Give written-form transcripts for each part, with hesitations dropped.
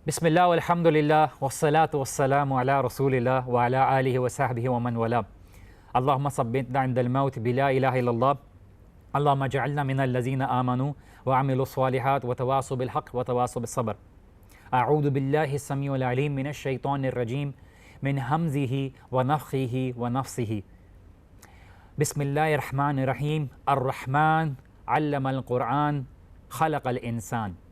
بسم اللہ والحمد للہ والصلاة والسلام علی رسول اللہ وعلی آلہ وصحبہ ومن والا. اللہم ثبتنا عند الموت بلا الہ الا اللہ. اللہم اجعلنا من الذین آمنوا وعملوا الصالحات وتواصوا بالحق وتواصوا بالصبر. اعوذ باللہ السمیع العلیم من الشیطان الرجیم من حمزہ ونفخہ ونفثہ. بسم اللہ الرحمن الرحیم. الرحمن علم القرآن خلق الانسان.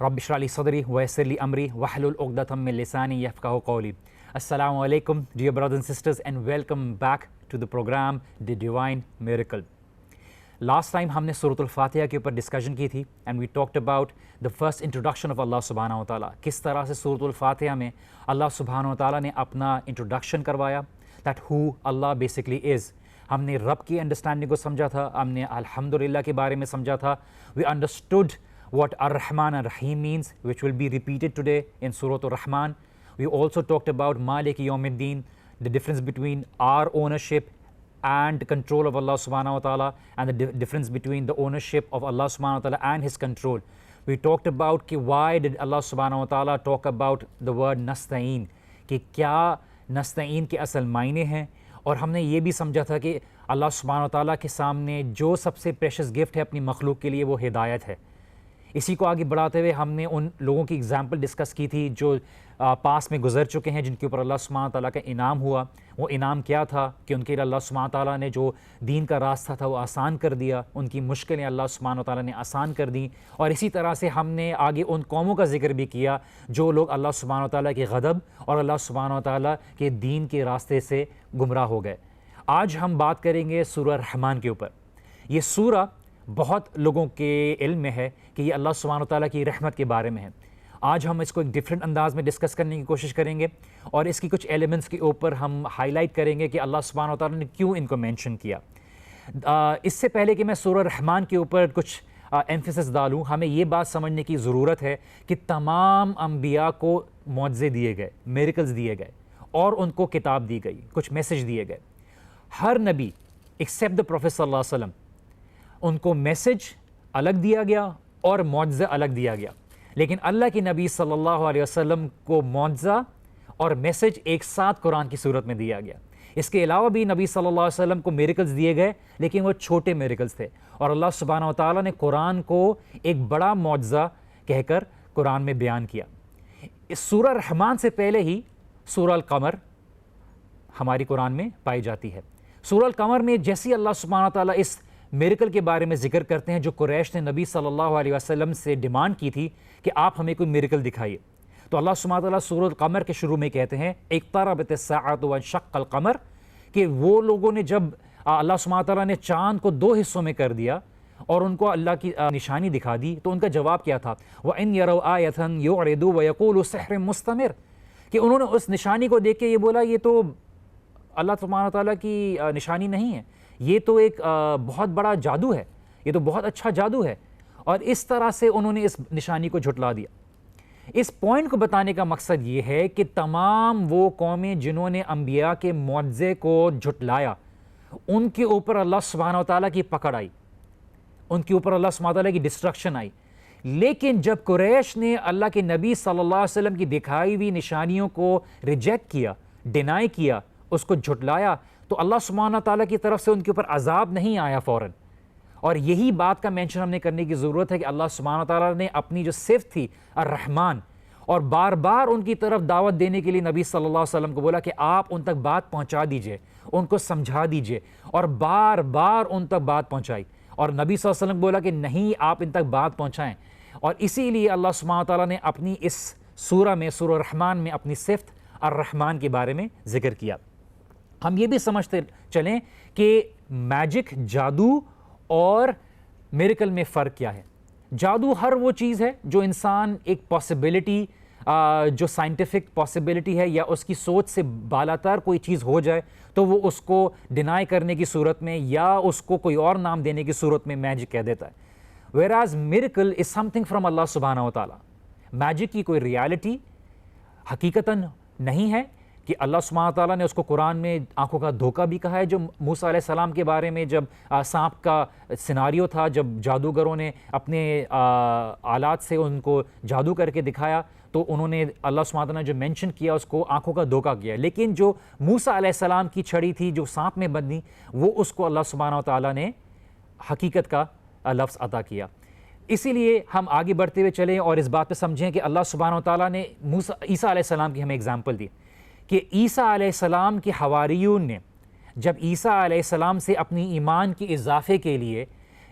رب اشرح لی صدری ویسر لی امری واحلل عقدۃ من لسانی یفقہوا قولی. السلام علیکم dear brothers and sisters and welcome back to the program The Divine Miracle. Last time ہم نے سورۃ الفاتحہ کے اوپر ڈسکشن کی تھی and we talked about the first introduction of اللہ سبحانہ و تعالیٰ. کس طرح سے سورۃ الفاتحہ میں اللہ سبحانہ و تعالیٰ نے اپنا انٹروڈکشن کروایا that who Allah basically is. ہم نے رب کی انڈرسٹینڈنگ کو سمجھا تھا, ہم نے الحمدللہ کے بارے میں سمجھا تھا. We understood what Ar-Rahman Ar-Rahim means, which will be repeated today in Surah Ar-Rahman. We also talked about Malik Yawmiddin, the difference between our ownership and control of Allah subhanahu wa ta'ala, and the difference between the ownership of Allah subhanahu wa ta'ala and his control. We talked about why did Allah subhanahu wa ta'ala talk about the word nasta'een, کہ کیا نستعین کے اصل معنی ہیں, اور ہم نے یہ بھی سمجھا تھا کہ اللہ سبحانہ و تعالیٰ کے سامنے جو سب سے پریشس گفٹ ہے اپنی مخلوق کے لیے وہ ہدایت ہے. اسی کو آگے بڑھاتے ہوئے ہم نے ان لوگوں کی اگزامپل ڈسکس کی تھی جو پاس میں گزر چکے ہیں, جن کے اوپر اللہ سبحانہ تعالیٰ کا انعام ہوا. وہ انعام کیا تھا کہ ان کے لیے اللہ سبحانہ تعالیٰ نے جو دین کا راستہ تھا وہ آسان کر دیا, ان کی مشکلیں اللہ سبحانہ تعالیٰ نے آسان کر دیں. اور اسی طرح سے ہم نے آگے ان قوموں کا ذکر بھی کیا جو لوگ اللہ سبحانہ تعالیٰ کے غضب اور اللہ سبحانہ تعالیٰ کے دین کے راستے سے گمراہ ہو گئے. آج ہم بات کریں گے سورہ رحمان کے اوپر. یہ سورہ بہت لوگوں کے علم میں ہے کہ یہ اللہ سبحانہ تعالیٰ کی رحمت کے بارے میں ہے. آج ہم اس کو ایک ڈیفرنٹ انداز میں ڈسکس کرنے کی کوشش کریں گے, اور اس کی کچھ ایلیمنٹس کے اوپر ہم ہائی لائٹ کریں گے کہ اللہ سبحانہ تعالیٰ نے کیوں ان کو مینشن کیا. اس سے پہلے کہ میں سورہ رحمان کے اوپر کچھ ایمفیسس ڈالوں, ہمیں یہ بات سمجھنے کی ضرورت ہے کہ تمام انبیاء کو معجزے دیے گئے, میریکلز دیے گئے, اور ان کو کتاب دی گئی, کچھ میسج دیے گئے. ہر نبی ایکسیپٹ دا پروفیٹ صلی اللہ علیہ وسلم, ان کو میسج الگ دیا گیا اور معجزہ الگ دیا گیا. لیکن اللہ کے نبی صلی اللہ علیہ وسلم کو معجزہ اور میسج ایک ساتھ قرآن کی صورت میں دیا گیا. اس کے علاوہ بھی نبی صلی اللہ علیہ وسلم کو میریکلز دیے گئے, لیکن وہ چھوٹے میریکلز تھے, اور اللہ سبحانہ و تعالیٰ نے قرآن کو ایک بڑا معجزہ کہہ کر قرآن میں بیان کیا. اس سورہ رحمان سے پہلے ہی سورہ القمر ہماری قرآن میں پائی جاتی ہے. سورہ القمر میں جیسی اللہ سبحانہ و تعالیٰ اس میریکل کے بارے میں ذکر کرتے ہیں جو قریش نے نبی صلی اللہ علیہ وسلم سے ڈیمانڈ کی تھی کہ آپ ہمیں کوئی میریکل دکھائیے, تو اللہ سبحانہ تعالیٰ سورۃ القمر کے شروع میں کہتے ہیں اقتربت الساعۃ وانشق القمر, کہ وہ لوگوں نے جب اللہ سبحانہ تعالیٰ نے چاند کو دو حصوں میں کر دیا اور ان کو اللہ کی نشانی دکھا دی, تو ان کا جواب کیا تھا, وَإِنْ يَرَوْا آیَةً يُعْرِضُوا وَيَقُولُوا سِحْرٌ مُسْتَمِرٌ, کہ انہوں نے اس نشانی کو دیکھ کے یہ بولا یہ تو اللہ سبحانہ تعالیٰ کی نشانی نہیں ہے, یہ تو ایک بہت بڑا جادو ہے, یہ تو بہت اچھا جادو ہے. اور اس طرح سے انہوں نے اس نشانی کو جھٹلا دیا. اس پوائنٹ کو بتانے کا مقصد یہ ہے کہ تمام وہ قومیں جنہوں نے انبیاء کے معجزے کو جھٹلایا, ان کے اوپر اللہ سبحانہ و تعالیٰ کی پکڑ آئی, ان کے اوپر اللہ سبحانہ و تعالیٰ کی ڈسٹرکشن آئی. لیکن جب قریش نے اللہ کے نبی صلی اللہ علیہ وسلم کی دکھائی ہوئی نشانیوں کو ریجیکٹ کیا, ڈینائی کیا, اس کو جھٹلایا, تو اللہ سبحانہ تعالیٰ کی طرف سے ان کے اوپر عذاب نہیں آیا فوراً. اور یہی بات کا مینشن ہم نے کرنے کی ضرورت ہے کہ اللہ سبحانہ تعالیٰ نے اپنی جو صفت تھی الرحمن, اور بار بار ان کی طرف دعوت دینے کے لیے نبی صلی اللہ علیہ وسلم کو بولا کہ آپ ان تک بات پہنچا دیجئے, ان کو سمجھا دیجئے, اور بار بار ان تک بات پہنچائی. اور نبی صلی اللہ علیہ وسلم کو بولا کہ نہیں آپ ان تک بات پہنچائیں. اور اسی لیے اللہ سبحانہ تعالیٰ نے اپنی اس سورہ میں, سورہ رحمان میں, اپنی صفت الرحمن کے بارے میں ذکر کیا. ہم یہ بھی سمجھتے چلیں کہ میجک, جادو اور میریکل میں فرق کیا ہے. جادو ہر وہ چیز ہے جو انسان ایک پاسبلٹی, جو سائنٹیفک پاسبلٹی ہے یا اس کی سوچ سے بالاتر کوئی چیز ہو جائے تو وہ اس کو ڈینائی کرنے کی صورت میں یا اس کو کوئی اور نام دینے کی صورت میں میجک کہہ دیتا ہے. whereas miracle is something from اللہ سبحانہ و تعالیٰ. میجک کی کوئی ریالٹی حقیقتاً نہیں ہے, کہ اللہ سبحانہ تعالیٰ نے اس کو قرآن میں آنکھوں کا دھوکہ بھی کہا ہے، جو موسیٰ علیہ السلام کے بارے میں جب سانپ کا سیناریو تھا، جب جادوگروں نے اپنے آلات سے ان کو جادو کر کے دکھایا تو انہوں نے اللہ سبحانہ تعالیٰ نے جو مینشن کیا اس کو آنکھوں کا دھوکہ کیا، لیکن جو موسیٰ علیہ السلام کی چھڑی تھی جو سانپ میں بندھی، وہ اس کو اللہ سبحانہ تعالیٰ نے حقیقت کا لفظ عطا کیا۔ اسی لیے ہم آگے بڑھتے ہوئے چلیں اور اس بات پہ سمجھیں کہ اللہ سبحانہ تعالیٰ نے عیسیٰ علیہ السلام کی ہمیں اگزامپل دی کہ عیسیٰ علیہ السلام کے حواریون نے جب عیسیٰ علیہ السلام سے اپنی ایمان کی اضافے کے لیے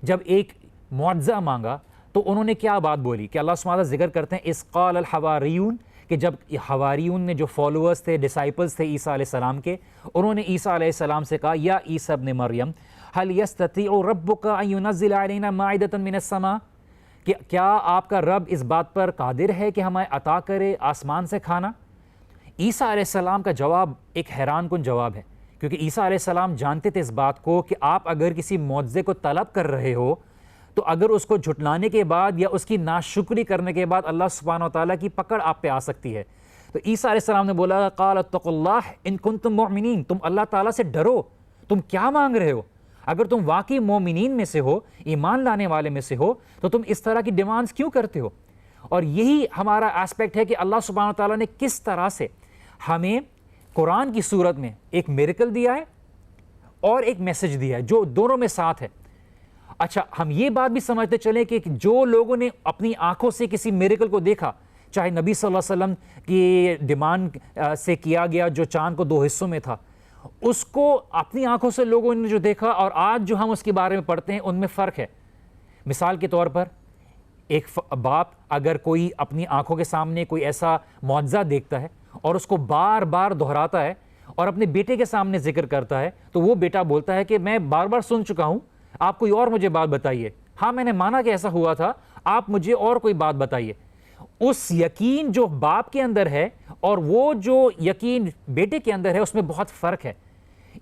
جب ایک معجزہ مانگا تو انہوں نے کیا بات بولی کہ اللہ سبحانہ ذکر کرتے ہیں اذ قال الحواریون، کہ جب حواریون نے جو فالوورز تھے، ڈسائپلز تھے عیسیٰ علیہ السلام کے، انہوں نے عیسیٰ علیہ السلام سے کہا یا عیسیٰ ابن مریم هل يستطيع ربك ان ينزل علينا مائدة من السماء، کہ کیا آپ کا رب اس بات پر قادر ہے کہ ہمیں عطا کرے آسمان سے کھانا؟ عیسیٰ علیہ السلام کا جواب ایک حیران کن جواب ہے، کیونکہ عیسیٰ علیہ السلام جانتے تھے اس بات کو کہ آپ اگر کسی معجزے کو طلب کر رہے ہو تو اگر اس کو جھٹلانے کے بعد یا اس کی ناشکری کرنے کے بعد اللہ سبحانہ وتعالیٰ کی پکڑ آپ پہ آ سکتی ہے۔ تو عیسیٰ علیہ السلام نے بولا قال اتقوا اللہ ان کنتم مؤمنین، تم اللہ تعالیٰ سے ڈرو، تم کیا مانگ رہے ہو؟ اگر تم واقعی مومنین میں سے ہو، ایمان لانے والے میں سے ہو، تو تم اس طرح کی ڈیمانڈز کیوں کرتے ہو؟ اور یہی ہمارا اسپیکٹ ہے کہ اللہ سبحانہ وتعالیٰ نے کس طرح سے ہمیں قرآن کی صورت میں ایک میریکل دیا ہے اور ایک میسج دیا ہے جو دونوں میں ساتھ ہے۔ اچھا، ہم یہ بات بھی سمجھتے چلیں کہ جو لوگوں نے اپنی آنکھوں سے کسی میریکل کو دیکھا، چاہے نبی صلی اللہ علیہ وسلم کی ڈیمانڈ سے کیا گیا جو چاند کو 2 حصوں میں تھا، اس کو اپنی آنکھوں سے لوگوں نے جو دیکھا اور آج جو ہم اس کے بارے میں پڑھتے ہیں ان میں فرق ہے۔ مثال کے طور پر ایک باپ اگر کوئی اپنی آنکھوں کے سامنے کوئی ایسا معجزہ دیکھتا ہے اور اس کو بار بار دہراتا ہے اور اپنے بیٹے کے سامنے ذکر کرتا ہے تو وہ بیٹا بولتا ہے کہ میں بار بار سن چکا ہوں، آپ کوئی اور مجھے بات بتائیے، ہاں میں نے مانا کہ ایسا ہوا تھا، آپ مجھے اور کوئی بات بتائیے۔ اس یقین جو باپ کے اندر ہے اور وہ جو یقین بیٹے کے اندر ہے اس میں بہت فرق ہے۔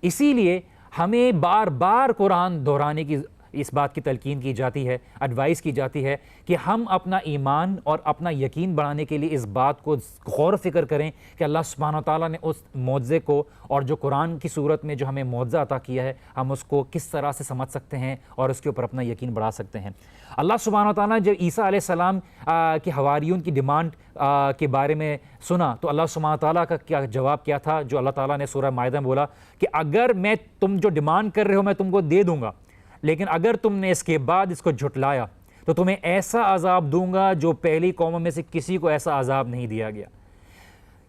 اسی لیے ہمیں بار بار قرآن دہرانے کی اس بات کی تلقین کی جاتی ہے، ایڈوائز کی جاتی ہے کہ ہم اپنا ایمان اور اپنا یقین بڑھانے کے لیے اس بات کو غور و فکر کریں کہ اللہ سبحانہ وتعالیٰ نے اس معجزے کو اور جو قرآن کی صورت میں جو ہمیں معجزہ عطا کیا ہے ہم اس کو کس طرح سے سمجھ سکتے ہیں اور اس کے اوپر اپنا یقین بڑھا سکتے ہیں۔ اللہ سبحانہ وتعالیٰ نے جب عیسیٰ علیہ السلام کے حواریون کی ڈیمانڈ کے بارے میں سنا تو اللہ سبحانہ وتعالیٰ کا کیا جواب کیا تھا، جو اللہ تعالیٰ نے سورہ مائدہ میں بولا کہ اگر میں تم جو ڈیمانڈ کر رہے ہو میں تم کو دے دوں گا، لیکن اگر تم نے اس کے بعد اس کو جھٹلایا تو تمہیں ایسا عذاب دوں گا جو پہلی قوموں میں سے کسی کو ایسا عذاب نہیں دیا گیا۔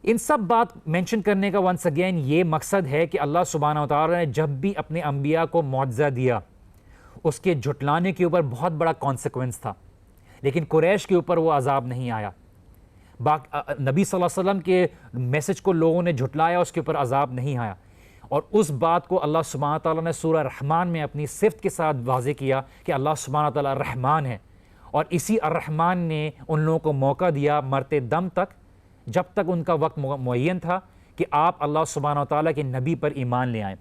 ان سب بات مینشن کرنے کا ونس اگین یہ مقصد ہے کہ اللہ سبحانہ وتعالیٰ نے جب بھی اپنے انبیاء کو معجزہ دیا اس کے جھٹلانے کے اوپر بہت بڑا کانسیکوینس تھا، لیکن قریش کے اوپر وہ عذاب نہیں آیا۔ نبی صلی اللہ علیہ وسلم کے میسج کو لوگوں نے جھٹلایا، اس کے اوپر عذاب نہیں آیا، اور اس بات کو اللہ سبحانہ تعالیٰ نے سورہ رحمان میں اپنی صفت کے ساتھ واضح کیا کہ اللہ سبحانہ تعالیٰ رحمان ہے، اور اسی الرحمن نے ان لوگوں کو موقع دیا مرتے دم تک، جب تک ان کا وقت معین تھا کہ آپ اللہ سبحانہ تعالیٰ کے نبی پر ایمان لے آئیں۔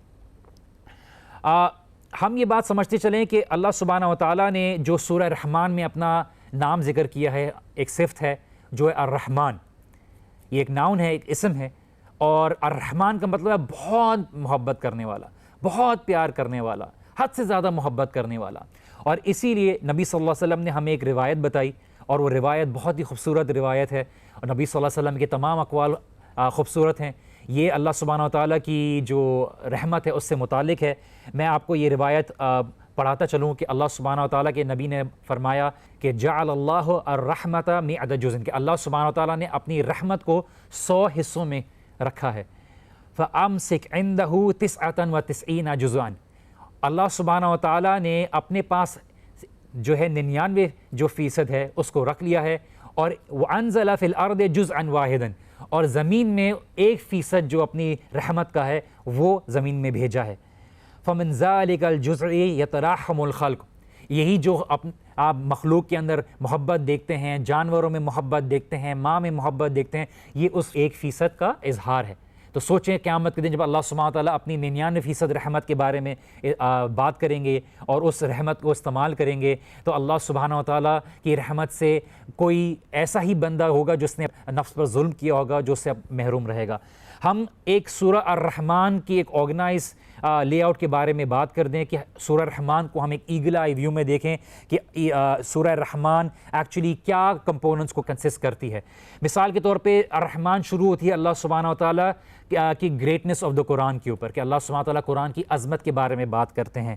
ہم یہ بات سمجھتے چلیں کہ اللہ سبحانہ تعالیٰ نے جو سورہ رحمان میں اپنا نام ذکر کیا ہے، ایک صفت ہے جو ہے الرحمن، یہ ایک ناؤن ہے، ایک اسم ہے، اور الرحمن کا مطلب ہے بہت محبت کرنے والا، بہت پیار کرنے والا، حد سے زیادہ محبت کرنے والا۔ اور اسی لیے نبی صلی اللہ علیہ وسلم نے ہمیں ایک روایت بتائی، اور وہ روایت بہت ہی خوبصورت روایت ہے، اور نبی صلی اللہ علیہ وسلم کے تمام اقوال خوبصورت ہیں۔ یہ اللہ سبحانہ وتعالیٰ کی جو رحمت ہے اس سے متعلق ہے۔ میں آپ کو یہ روایت پڑھاتا چلوں کہ اللہ سبحانہ وتعالیٰ کے نبی نے فرمایا کہ جعل اللہ الرحمت مئۃ جزء، کہ اللہ سبحانہ وتعالیٰ نے اپنی رحمت کو 100 حصوں میں رکھا ہے۔ فَأَمْسِكْ عِنْدَهُ 99 جزءً، اللہ سبحانہ وتعالیٰ نے اپنے پاس جو ہے 99% ہے اس کو رکھ لیا ہے، اور وَأَنزَلَ فِي الْأَرْضِ جُزْءًا وَاحِدًا، اور زمین میں 1% جو اپنی رحمت کا ہے وہ زمین میں بھیجا ہے۔ فَمِنْ ذَلِكَ الْجُزْءِ يَتَرَحَّمُ الْخَلْقُ، یہی جو آپ مخلوق کے اندر محبت دیکھتے ہیں، جانوروں میں محبت دیکھتے ہیں، ماں میں محبت دیکھتے ہیں، یہ اس 1% کا اظہار ہے۔ تو سوچیں قیامت کے دن جب اللہ سبحانہ تعالیٰ اپنی 99% رحمت کے بارے میں بات کریں گے اور اس رحمت کو استعمال کریں گے تو اللہ سبحانہ تعالیٰ کی رحمت سے کوئی ایسا ہی بندہ ہوگا جس نے نفس پر ظلم کیا ہوگا جو اس سے محروم رہے گا۔ ہم ایک سورہ الرحمن کی ایک آرگنائز لے آؤٹ کے بارے میں بات کر دیں کہ سورہ الرحمن کو ہم ایک ایگل آئی ویو میں دیکھیں کہ سورہ الرحمن ایکچولی کیا کمپوننٹس کو کنسسٹ کرتی ہے. مثال کے طور پہ الرحمن شروع ہوتی ہے اللہ سبحانہ و تعالیٰ کی گریٹنس آف دا قرآن کے اوپر، کہ اللہ سبحانہ و تعالیٰ قرآن کی عظمت کے بارے میں بات کرتے ہیں.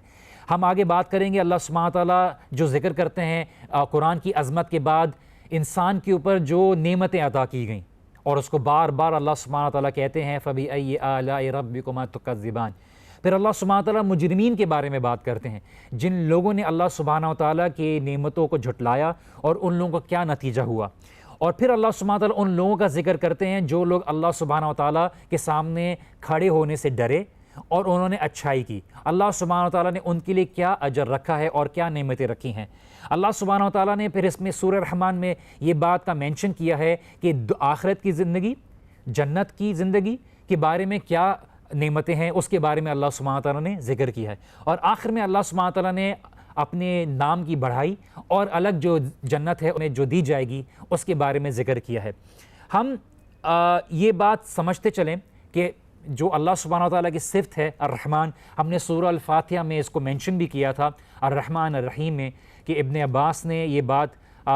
ہم آگے بات کریں گے اللہ سبحانہ و تعالیٰ جو ذکر کرتے ہیں قرآن کی عظمت کے بعد انسان کے اوپر جو نعمتیں عطا کی گئیں، اور اس کو بار بار اللہ سبحانہ و تعالیٰ کہتے ہیں فَبِأَيِّ آلَاءِ رَبِّكُمَا تُكَذِّبَانِ. پھر اللہ سبحانہ و تعالیٰ مجرمین کے بارے میں بات کرتے ہیں، جن لوگوں نے اللہ سبحانہ و تعالیٰ کی نعمتوں کو جھٹلایا اور ان لوگوں کا کیا نتیجہ ہوا. اور پھر اللہ سبحانہ و تعالیٰ ان لوگوں کا ذکر کرتے ہیں جو لوگ اللہ سبحانہ و تعالیٰ کے سامنے کھڑے ہونے سے ڈرے اور انہوں نے اچھائی کی. اللہ سبحانہ و تعالیٰ نے ان کے لیے کیا اجر رکھا ہے اور کیا نعمتیں رکھی ہیں. اللہ سبحانہ و تعالیٰ نے پھر اس میں سورہ الرحمن میں یہ بات کا مینشن کیا ہے کہ آخرت کی زندگی، جنت کی زندگی کے بارے میں کیا نعمتیں ہیں، اس کے بارے میں اللہ سبحانہ و تعالیٰ نے ذکر کیا ہے. اور آخر میں اللہ سبحانہ و تعالیٰ نے اپنے نام کی بڑھائی اور الگ جو جنت ہے انہیں جو دی جائے گی اس کے بارے میں ذکر کیا ہے. ہم یہ بات سمجھتے چلیں کہ جو اللہ سبحانہ و تعالیٰ کی صفت ہے الرحمن، ہم نے سورہ الفاتحہ میں اس کو مینشن بھی کیا تھا الرحمن الرحیم میں، کہ ابن عباس نے یہ بات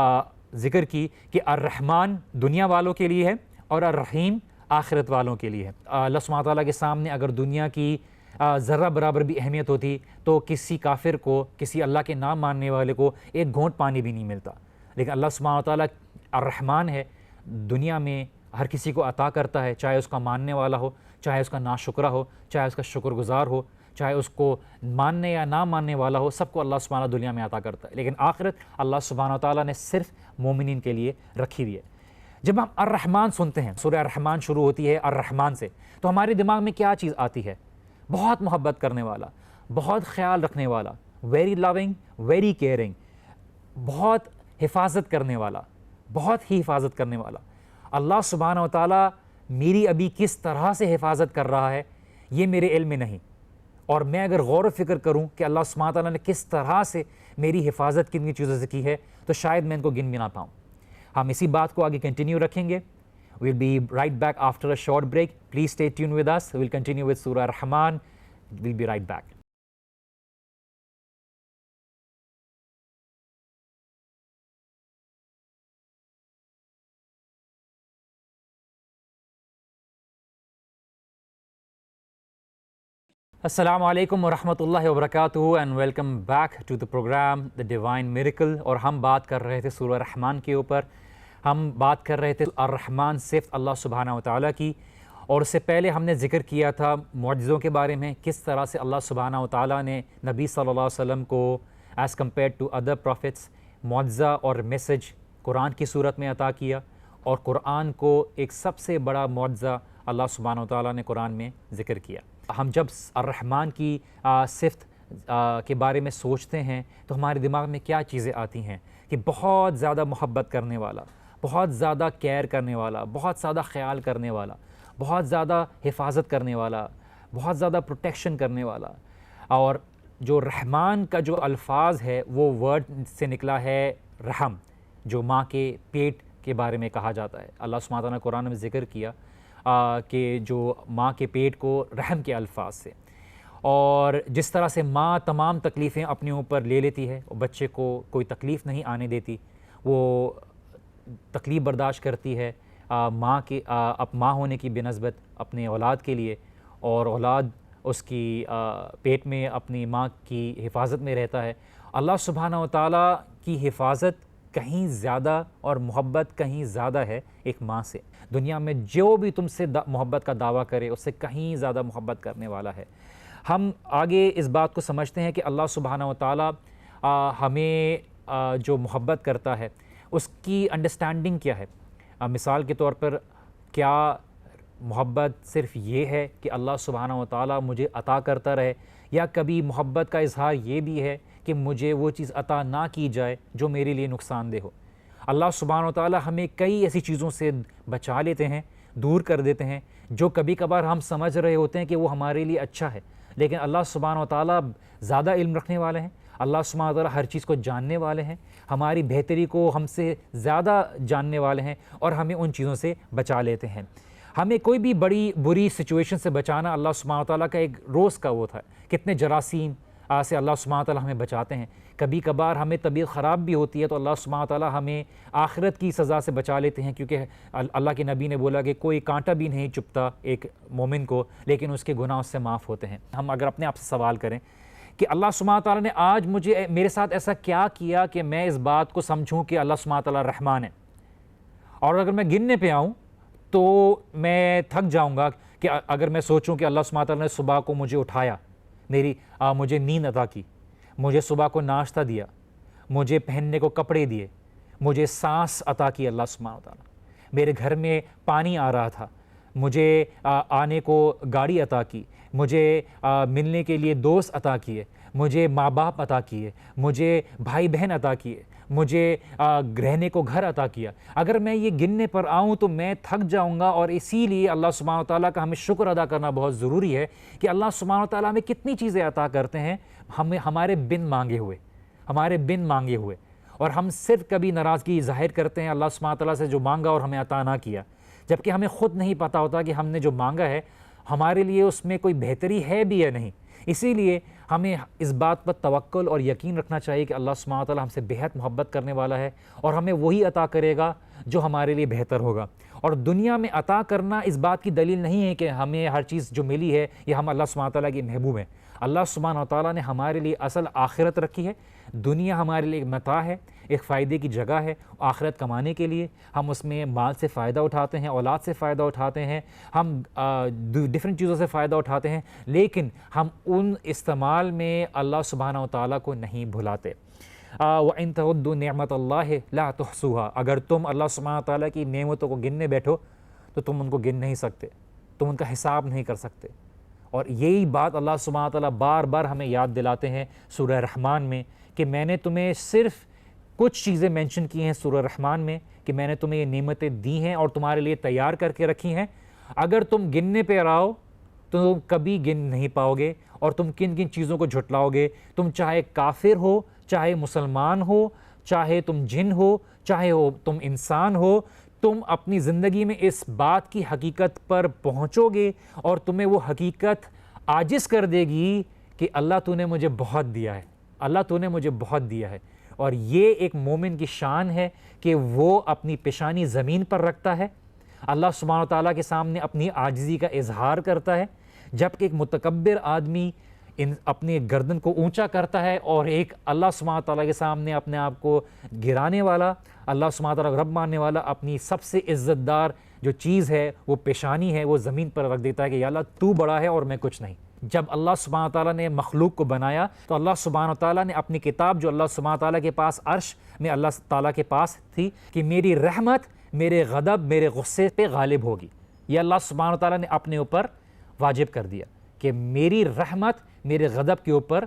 ذکر کی کہ الرحمن دنیا والوں کے لیے ہے اور الرحیم آخرت والوں کے لیے ہے. اللہ سبحانہ و تعالیٰ کے سامنے اگر دنیا کی ذرہ برابر بھی اہمیت ہوتی تو کسی کافر کو، کسی اللہ کے نام ماننے والے کو ایک گھونٹ پانی بھی نہیں ملتا. لیکن اللہ سبحانہ و تعالیٰ الرحمن ہے، دنیا میں ہر کسی کو عطا کرتا ہے، چاہے اس کا ماننے والا ہو، چاہے اس کا ناشکرہ ہو، چاہے اس کا شکر گزار ہو، چاہے اس کو ماننے یا نہ ماننے والا ہو، سب کو اللہ سبحانہ دنیا میں عطا کرتا ہے. لیکن آخرت اللہ سبحانہ و تعالیٰ نے صرف مومنین کے لیے رکھی ہوئی ہے. جب ہم الرحمن سنتے ہیں، سورہ الرحمن شروع ہوتی ہے الرحمن سے، تو ہمارے دماغ میں کیا چیز آتی ہے؟ بہت محبت کرنے والا، بہت خیال رکھنے والا، ویری لونگ، ویری کیئرنگ، بہت حفاظت کرنے والا، بہت ہی حفاظت کرنے والا. اللہ سبحانہ و تعالیٰ میری ابھی کس طرح سے حفاظت کر رہا ہے یہ میرے علم میں نہیں، اور میں اگر غور و فکر کروں کہ اللہ سبحانہ تعالیٰ نے کس طرح سے میری حفاظت کن چیزوں سے کی ہے تو شاید میں ان کو گن بھی نہ پاؤں. ہم اسی بات کو آگے کنٹینیو رکھیں گے. We'll be right back after a short break. Please stay tuned with us. We'll continue with Surah Ar-Rahman. We'll be right back. السلام علیکم ورحمۃ اللہ وبرکاتہ and welcome back to the program The Divine Miracle. اور ہم بات کر رہے تھے سورہ الرحمن کے اوپر. ہم بات کر رہے تھے الرحمن صفت اللہ سبحانہ و تعالیٰ کی، اور اس سے پہلے ہم نے ذکر کیا تھا معجزوں کے بارے میں، کس طرح سے اللہ سبحانہ و تعالیٰ نے نبی صلی اللہ علیہ وسلم کو as compare to other prophets معجزہ اور میسج قرآن کی صورت میں عطا کیا، اور قرآن کو ایک سب سے بڑا معجزہ اللہ سبحانہ و تعالیٰ نے قرآن میں ذکر کیا. ہم جب الرحمن کی صفت کے بارے میں سوچتے ہیں تو ہمارے دماغ میں کیا چیزیں آتی ہیں؟ کہ بہت زیادہ محبت کرنے والا، بہت زیادہ کیئر کرنے والا، بہت زیادہ خیال کرنے والا، بہت زیادہ حفاظت کرنے والا، بہت زیادہ پروٹیکشن کرنے والا. اور جو رحمان کا جو الفاظ ہے وہ ورڈ سے نکلا ہے رحم، جو ماں کے پیٹ کے بارے میں کہا جاتا ہے. اللہ سبحانہ تعالیٰ نے قرآن میں ذکر کیا کہ جو ماں کے پیٹ کو رحم کے الفاظ سے، اور جس طرح سے ماں تمام تکلیفیں اپنے اوپر لے لیتی ہے، بچے کو کوئی تکلیف نہیں آنے دیتی، وہ تکلیف برداشت کرتی ہے ماں کی ماں ہونے کی بنسبت اپنے اولاد کے لیے، اور اولاد اس کی پیٹ میں اپنی ماں کی حفاظت میں رہتا ہے. اللہ سبحانہ و تعالیٰ کی حفاظت کہیں زیادہ اور محبت کہیں زیادہ ہے ایک ماں سے. دنیا میں جو بھی تم سے محبت کا دعویٰ کرے اس سے کہیں زیادہ محبت کرنے والا ہے. ہم آگے اس بات کو سمجھتے ہیں کہ اللہ سبحانہ و تعالیٰ ہمیں جو محبت کرتا ہے اس کی انڈرسٹینڈنگ کیا ہے. مثال کے طور پر کیا محبت صرف یہ ہے کہ اللہ سبحانہ و تعالیٰ مجھے عطا کرتا رہے، یا کبھی محبت کا اظہار یہ بھی ہے کہ مجھے وہ چیز عطا نہ کی جائے جو میرے لیے نقصان دہ ہو. اللہ سبحانہ و تعالیٰ ہمیں کئی ایسی چیزوں سے بچا لیتے ہیں، دور کر دیتے ہیں، جو کبھی کبھار ہم سمجھ رہے ہوتے ہیں کہ وہ ہمارے لیے اچھا ہے، لیکن اللہ سبحانہ و تعالیٰ زیادہ علم رکھنے والے ہیں. اللہ سبحانہ و تعالیٰ ہر چیز کو جاننے والے ہیں، ہماری بہتری کو ہم سے زیادہ جاننے والے ہیں، اور ہمیں ان چیزوں سے بچا لیتے ہیں. ہمیں کوئی بھی بڑی بری سچویشن سے بچانا اللہ سبحانہ تعالیٰ کا ایک روز کا وہ تھا. کتنے جراثیم سے اللہ سبحانہ تعالیٰ ہمیں بچاتے ہیں. کبھی کبھار ہمیں طبیعت خراب بھی ہوتی ہے تو اللہ سبحانہ تعالیٰ ہمیں آخرت کی سزا سے بچا لیتے ہیں, کیونکہ اللہ کے نبی نے بولا کہ کوئی کانٹا بھی نہیں چبھتا ایک مومن کو, لیکن اس کے گناہ اس سے معاف ہوتے ہیں. ہم اگر اپنے آپ سے سوال کریں کہ اللہ سبحانہ تعالیٰ نے آج میرے ساتھ ایسا کیا کیا کہ میں اس بات کو سمجھوں کہ اللہ سبحانہ تعالیٰ رحمان ہے, اور اگر میں گننے پہ آؤں تو میں تھک جاؤں گا کہ اگر میں سوچوں کہ اللہ سبحانہ تعالیٰ نے صبح کو مجھے اٹھایا, مجھے نیند عطا کی, مجھے صبح کو ناشتہ دیا, مجھے پہننے کو کپڑے دیے, مجھے سانس عطا کی اللہ سبحانہ تعالیٰ, میرے گھر میں پانی آ رہا تھا, مجھے آنے کو گاڑی عطا کی, مجھے ملنے کے لیے دوست عطا کیے, مجھے ماں باپ عطا کیے, مجھے بھائی بہن عطا کیے, مجھے رہنے کو گھر عطا کیا. اگر میں یہ گننے پر آؤں تو میں تھک جاؤں گا, اور اسی لیے اللہ سبحانہ تعالیٰ کا ہمیں شکر ادا کرنا بہت ضروری ہے کہ اللہ سبحانہ تعالیٰ ہمیں کتنی چیزیں عطا کرتے ہیں ہمارے بن مانگے ہوئے, اور ہم صرف کبھی ناراضگی ظاہر کرتے ہیں اللہ سبحانہ تعالیٰ سے جو مانگا اور ہمیں عطا نہ کیا, جبکہ ہمیں خود نہیں پتہ ہوتا کہ ہم نے جو مانگا ہے ہمارے لیے اس میں کوئی بہتری ہے بھی یا نہیں. اسی لیے ہمیں اس بات پر توکل اور یقین رکھنا چاہیے کہ اللہ سبحانہ تعالیٰ ہم سے بہت محبت کرنے والا ہے, اور ہمیں وہی عطا کرے گا جو ہمارے لیے بہتر ہوگا. اور دنیا میں عطا کرنا اس بات کی دلیل نہیں ہے کہ ہمیں ہر چیز جو ملی ہے یہ ہم اللہ سبحانہ تعالیٰ کے محبوب ہیں. اللہ سبحانہ تعالیٰ نے ہمارے لیے اصل آخرت رکھی ہے. دنیا ہمارے لیے ایک متاع ہے, ایک فائدے کی جگہ ہے. آخرت کمانے کے لیے ہم اس میں مال سے فائدہ اٹھاتے ہیں, اولاد سے فائدہ اٹھاتے ہیں, ہم ڈفرینٹ چیزوں سے فائدہ اٹھاتے ہیں, لیکن ہم ان استعمال میں اللہ سبحانہ تعالیٰ کو نہیں بھلاتے. وَإِن تَعُدُّوا نِعْمَةَ اللَّهِ لَا تُحْصُوهَا, اگر تم اللہ سبحانہ تعالیٰ کی نعمتوں کو گننے بیٹھو تو تم ان کو گن نہیں سکتے, تم ان کا حساب نہیں کر سکتے. اور یہی بات اللہ سبحانہ تعالیٰ بار بار ہمیں یاد دلاتے ہیں سورہ رحمان میں کہ میں نے تمہیں صرف کچھ چیزیں مینشن کی ہیں سورہ رحمان میں کہ میں نے تمہیں یہ نعمتیں دی ہیں اور تمہارے لیے تیار کر کے رکھی ہیں. اگر تم گننے پہ آؤ تو تم کبھی گن نہیں پاؤ گے, اور تم کن کن چیزوں کو جھٹلاؤ گے. تم چاہے کافر ہو, چاہے مسلمان ہو, چاہے تم جن ہو, چاہے تم انسان ہو, تم اپنی زندگی میں اس بات کی حقیقت پر پہنچو گے اور تمہیں وہ حقیقت عاجز کر دے گی کہ اللہ تو نے مجھے بہت دیا ہے, اللہ تو نے مجھے بہت دیا ہے. اور یہ ایک مومن کی شان ہے کہ وہ اپنی پیشانی زمین پر رکھتا ہے, اللہ سبحانہ تعالیٰ کے سامنے اپنی عاجزی کا اظہار کرتا ہے, جبکہ ایک متکبر آدمی اپنے گردن کو اونچا کرتا ہے, اور ایک اللہ سبحانہ تعالیٰ کے سامنے اپنے آپ کو گرانے والا, اللہ سبحانہ تعالیٰ کو رب ماننے والا اپنی سب سے عزت دار جو چیز ہے وہ پیشانی ہے وہ زمین پر رکھ دیتا ہے کہ یا اللہ تو بڑا ہے اور میں کچھ نہیں. جب اللہ سبحانہ تعالیٰ نے مخلوق کو بنایا تو اللہ سبحانہ تعالیٰ نے اپنی کتاب جو اللہ سبحانہ تعالیٰ کے پاس عرش میں اللہ تعالیٰ کے پاس تھی کہ میری رحمت میرے غضب میرے غصے پہ غالب ہوگی, یہ اللہ سبحانہ تعالیٰ نے اپنے اوپر واجب کر دیا کہ میری رحمت میرے غضب کے اوپر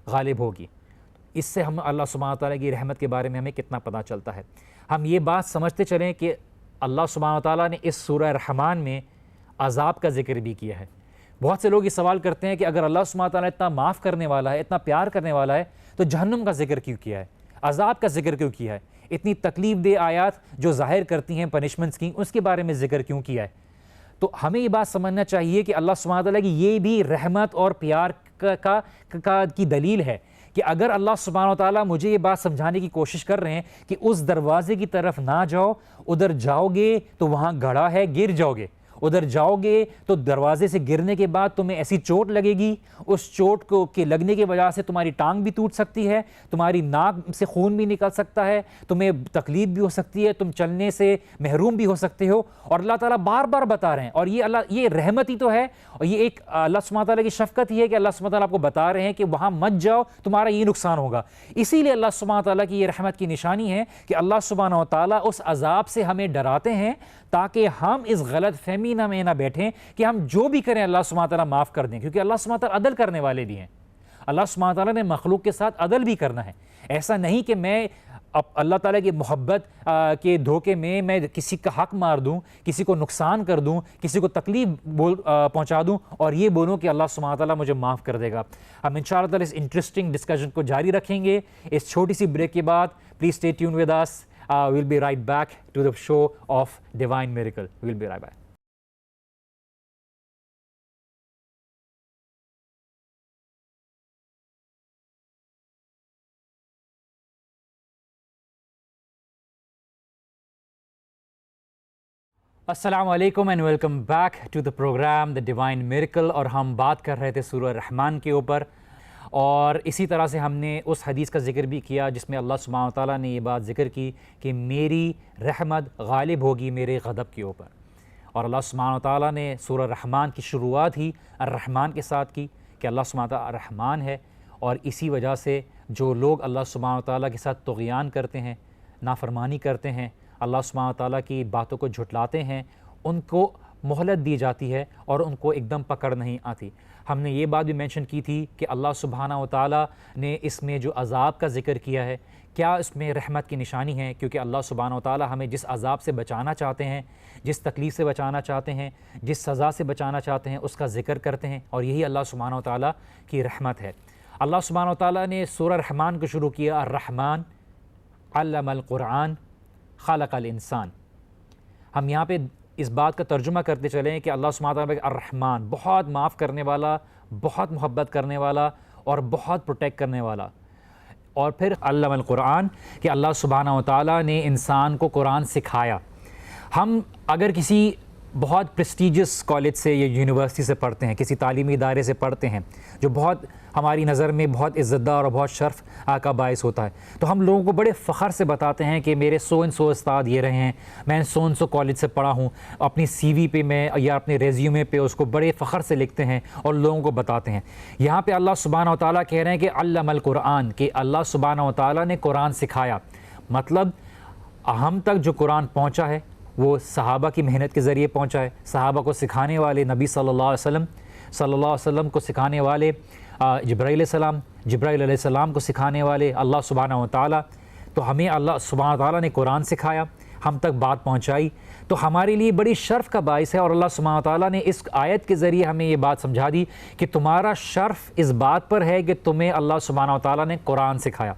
غالب ہوگی. اس سے ہم اللہ سبحانہ تعالیٰ کی رحمت کے بارے میں ہمیں کتنا پتہ چلتا ہے. ہم یہ بات سمجھتے چلیں کہ اللہ سبحانہ تعالیٰ نے اس سورہ رحمان میں عذاب کا ذکر بھی کیا ہے. بہت سے لوگ یہ سوال کرتے ہیں کہ اگر اللہ سبحانہ تعالیٰ اتنا معاف کرنے والا ہے, اتنا پیار کرنے والا ہے, تو جہنم کا ذکر کیوں کیا ہے, عذاب کا ذکر کیوں کیا ہے, اتنی تکلیف دہ آیات جو ظاہر کرتی ہیں پنشمنٹس کی اس کے بارے میں ذکر کیوں کیا ہے. تو ہمیں یہ بات سمجھنا چاہیے کہ اللہ سبحانہ تعالیٰ کی یہ بھی رحمت اور پیار کی دلیل ہے کہ اگر اللہ سبحانہ تعالیٰ مجھے یہ بات سمجھانے کی کوشش کر رہے ہیں کہ اس دروازے کی طرف نہ جاؤ, ادھر جاؤ گے تو وہاں گڑھا ہے, گر جاؤ گے, ادھر جاؤ گے تو دروازے سے گرنے کے بعد تمہیں ایسی چوٹ لگے گی, اس چوٹ کے لگنے کی وجہ سے تمہاری ٹانگ بھی ٹوٹ سکتی ہے, تمہاری ناک سے خون بھی نکل سکتا ہے, تمہیں تکلیف بھی ہو سکتی ہے, تم چلنے سے محروم بھی ہو سکتے ہو. اور اللہ تعالیٰ بار بار بتا رہے ہیں, اور یہ رحمت ہی تو ہے, اور یہ ایک اللہ سبحانہ تعالیٰ کی شفقت ہی ہے کہ اللہ سبحانہ تعالیٰ آپ کو بتا رہے ہیں کہ وہاں مت جاؤ, تمہارا یہ نقصان ہوگا. اسی لیے اللہ سبحانہ تعالیٰ کی یہ رحمت کی نشانی ہے کہ اللہ سبحانہ تعالیٰ اس عذاب سے ہمیں ڈراتے ہیں تاکہ ہم اس غلط فہمی میں نہ بیٹھیں کہ ہم جو بھی کریں اللہ سبحانہ تعالیٰ معاف کر دیں, کیونکہ اللہ سبحانہ تعالیٰ عدل کرنے والے بھی ہیں. اللہ سبحانہ تعالیٰ نے مخلوق کے ساتھ عدل بھی کرنا ہے. ایسا نہیں کہ میں اللہ تعالیٰ کی محبت کے دھوکے میں کسی کا حق مار دوں, کسی کو نقصان کر دوں, کسی کو تکلیف پہنچا دوں اور یہ بولوں کہ اللہ سبحانہ تعالیٰ مجھے معاف کر دے گا. ہم انشاءاللہ تعالیٰ اس انٹرسٹنگ ڈسکشن کو جاری رکھیں گے اس چھوٹی سی بریک کے بعد. Please stay tune with us. We'll be right back to the show of Divine Miracle. We'll be right back. السلام علیکم and welcome back to the programme the divine miracle. اور ہم بات کر رہے تھے سورہ رحمان کے اوپر، اور اسی طرح سے ہم نے اس حدیث کا ذکر بھی کیا جس میں اللہ سبحانہ وتعالیٰ نے یہ بات ذکر کی کہ میری رحمت غالب ہوگی میرے غضب کے اوپر. اور اللہ سبحانہ وتعالیٰ نے سورہ رحمان کی شروعات ہی الرحمن کے ساتھ کی کہ اللہ سبحانہ وتعالیٰ الرحمن ہے، اور اسی وجہ سے جو لوگ اللہ سبحانہ وتعالیٰ کے ساتھ طغیان کرتے ہیں، نافرمانی کرتے ہیں، اللہ سبحانہ وتعالیٰ کی باتوں کو جھٹلاتے ہیں، ان کو مہلت دی جاتی ہے اور ان کو ایک دم پکڑ نہیں آتی. ہم نے یہ بات بھی مینشن کی تھی کہ اللہ سبحانہ وتعالیٰ نے اس میں جو عذاب کا ذکر کیا ہے، کیا اس میں رحمت کی نشانی ہے؟ کیونکہ اللہ سبحانہ وتعالیٰ ہمیں جس عذاب سے بچانا چاہتے ہیں، جس تکلیف سے بچانا چاہتے ہیں، جس سزا سے بچانا چاہتے ہیں، اس کا ذکر کرتے ہیں، اور یہی اللہ سبحانہ وتعالیٰ کی رحمت ہے. اللہ سبحانہ وتعالیٰ نے سورہ رحمان کو شروع کیا الرحمن علم القرآن خلق الانسان. ہم یہاں پہ اس بات کا ترجمہ کرتے چلیں کہ اللہ سبحانہ وتعالیٰ الرحمن، بہت معاف کرنے والا، بہت محبت کرنے والا اور بہت پروٹیکٹ کرنے والا. اور پھر علم القرآن کہ اللہ سبحانہ وتعالیٰ نے انسان کو قرآن سکھایا. ہم اگر کسی بہت پریسٹیجس کالج سے یا یونیورسٹی سے پڑھتے ہیں، کسی تعلیمی ادارے سے پڑھتے ہیں جو بہت ہماری نظر میں بہت عزت دار اور بہت شرف کا باعث ہوتا ہے، تو ہم لوگوں کو بڑے فخر سے بتاتے ہیں کہ میرے سو استاد یہ رہے ہیں، میں سو کالج سے پڑھا ہوں. اپنی سی وی پہ میں یا اپنے ریزیومے پہ اس کو بڑے فخر سے لکھتے ہیں اور لوگوں کو بتاتے ہیں. یہاں پہ اللہ سبحانہ وتعالیٰ کہہ رہے ہیں کہ علم القرآن، کہ اللہ سبحانہ وتعالیٰ نے قرآن سکھایا. مطلب ہم تک جو قرآن پہنچا ہے وہ صحابہ کی محنت کے ذریعے پہنچا ہے. صحابہ کو سکھانے والے نبی صلی اللہ علیہ وسلم کو سکھانے والے جبرائیل علیہ السلام کو سکھانے والے اللہ سبحانہ وتعالیٰ. تو ہمیں اللہ سبحانہ وتعالیٰ نے قرآن سکھایا، ہم تک بات پہنچائی، تو ہمارے لیے بڑی شرف کا باعث ہے. اور اللہ سبحانہ وتعالیٰ نے اس آیت کے ذریعے ہمیں یہ بات سمجھا دی کہ تمہارا شرف اس بات پر ہے کہ تمہیں اللہ سبحانہ وتعالیٰ نے قرآن سکھایا،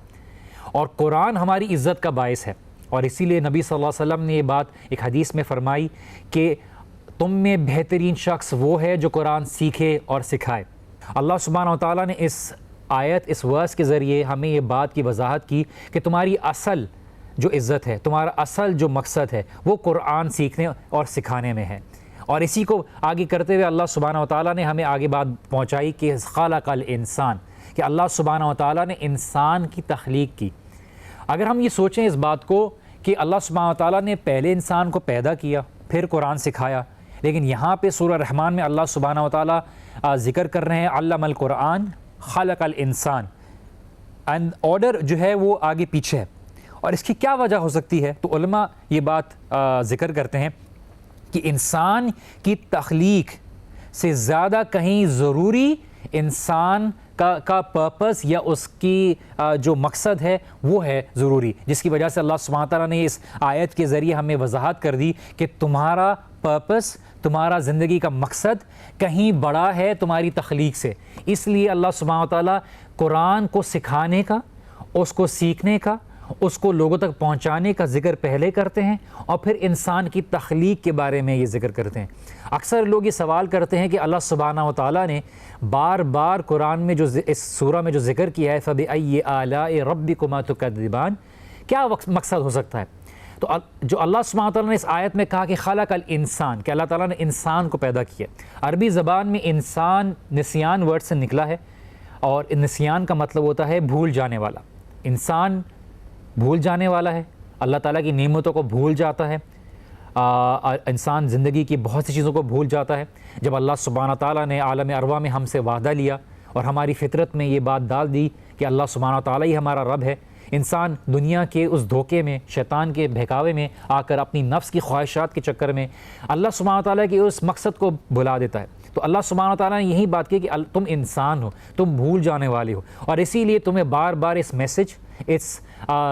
اور قرآن ہماری عزت کا باعث ہے. اور اسی لیے نبی صلی اللہ علیہ وسلم نے یہ بات ایک حدیث میں فرمائی کہ تم میں بہترین شخص وہ ہے جو قرآن سیکھے اور سکھائے. اللہ سبحانہ وتعالیٰ نے اس آیت، اس ورس کے ذریعے ہمیں یہ بات کی وضاحت کی کہ تمہاری اصل جو عزت ہے، تمہارا اصل جو مقصد ہے وہ قرآن سیکھنے اور سکھانے میں ہے. اور اسی کو آگے کرتے ہوئے اللہ سبحانہ وتعالیٰ نے ہمیں آگے بات پہنچائی کہ خلق الانسان، کہ اللہ سبحانہ وتعالیٰ نے انسان کی تخلیق کی. اگر ہم یہ سوچیں اس بات کو کہ اللہ سبحانہ وتعالیٰ نے پہلے انسان کو پیدا کیا پھر قرآن سکھایا، لیکن یہاں پہ سورہ رحمان میں اللہ سبحانہ وتعالیٰ ذکر کر رہے ہیں علم القرآن خلق الانسان، اینڈ آرڈر جو ہے وہ آگے پیچھے ہے. اور اس کی کیا وجہ ہو سکتی ہے؟ تو علماء یہ بات ذکر کرتے ہیں کہ انسان کی تخلیق سے زیادہ کہیں ضروری انسان کا پرپس یا اس کی جو مقصد ہے وہ ہے ضروری، جس کی وجہ سے اللہ سبحانہ تعالیٰ نے اس آیت کے ذریعے ہمیں وضاحت کر دی کہ تمہارا پرپس، تمہارا زندگی کا مقصد کہیں بڑا ہے تمہاری تخلیق سے. اس لیے اللہ سبحانہ تعالیٰ قرآن کو سکھانے کا، اس کو سیکھنے کا، اس کو لوگوں تک پہنچانے کا ذکر پہلے کرتے ہیں، اور پھر انسان کی تخلیق کے بارے میں یہ ذکر کرتے ہیں. اکثر لوگ یہ سوال کرتے ہیں کہ اللہ سبحانہ وتعالیٰ نے بار بار قرآن میں جو اس سورہ میں جو ذکر کیا ہے فَبِأَيِّ آلَاءِ رَبِّكُمَا تُكَذِّبَانِ، کیا مقصد ہو سکتا ہے؟ تو جو اللہ سبحانہ تعالیٰ نے اس آیت میں کہا کہ خلق الانسان، کہ اللہ تعالیٰ نے انسان کو پیدا کیا. عربی زبان میں انسان نسیان ورڈ سے نکلا ہے، اور نسیان کا مطلب ہوتا ہے بھول جانے والا. انسان بھول جانے والا ہے، اللہ تعالیٰ کی نعمتوں کو بھول جاتا ہے. انسان زندگی کی بہت سی چیزوں کو بھول جاتا ہے. جب اللہ سبحانہ تعالیٰ نے عالم ارواح میں ہم سے وعدہ لیا اور ہماری فطرت میں یہ بات ڈال دی کہ اللہ سبحانہ تعالیٰ ہی ہمارا رب ہے، انسان دنیا کے اس دھوکے میں، شیطان کے بہکاوے میں آ کر اپنی نفس کی خواہشات کے چکر میں اللہ سبحانہ تعالیٰ کے اس مقصد کو بھلا دیتا ہے. تو اللہ سبحانہ تعالیٰ نے یہی بات کی کہ تم انسان ہو، تم بھول جانے والے ہو، اور اسی لیے تمہیں بار بار اس میسج، اس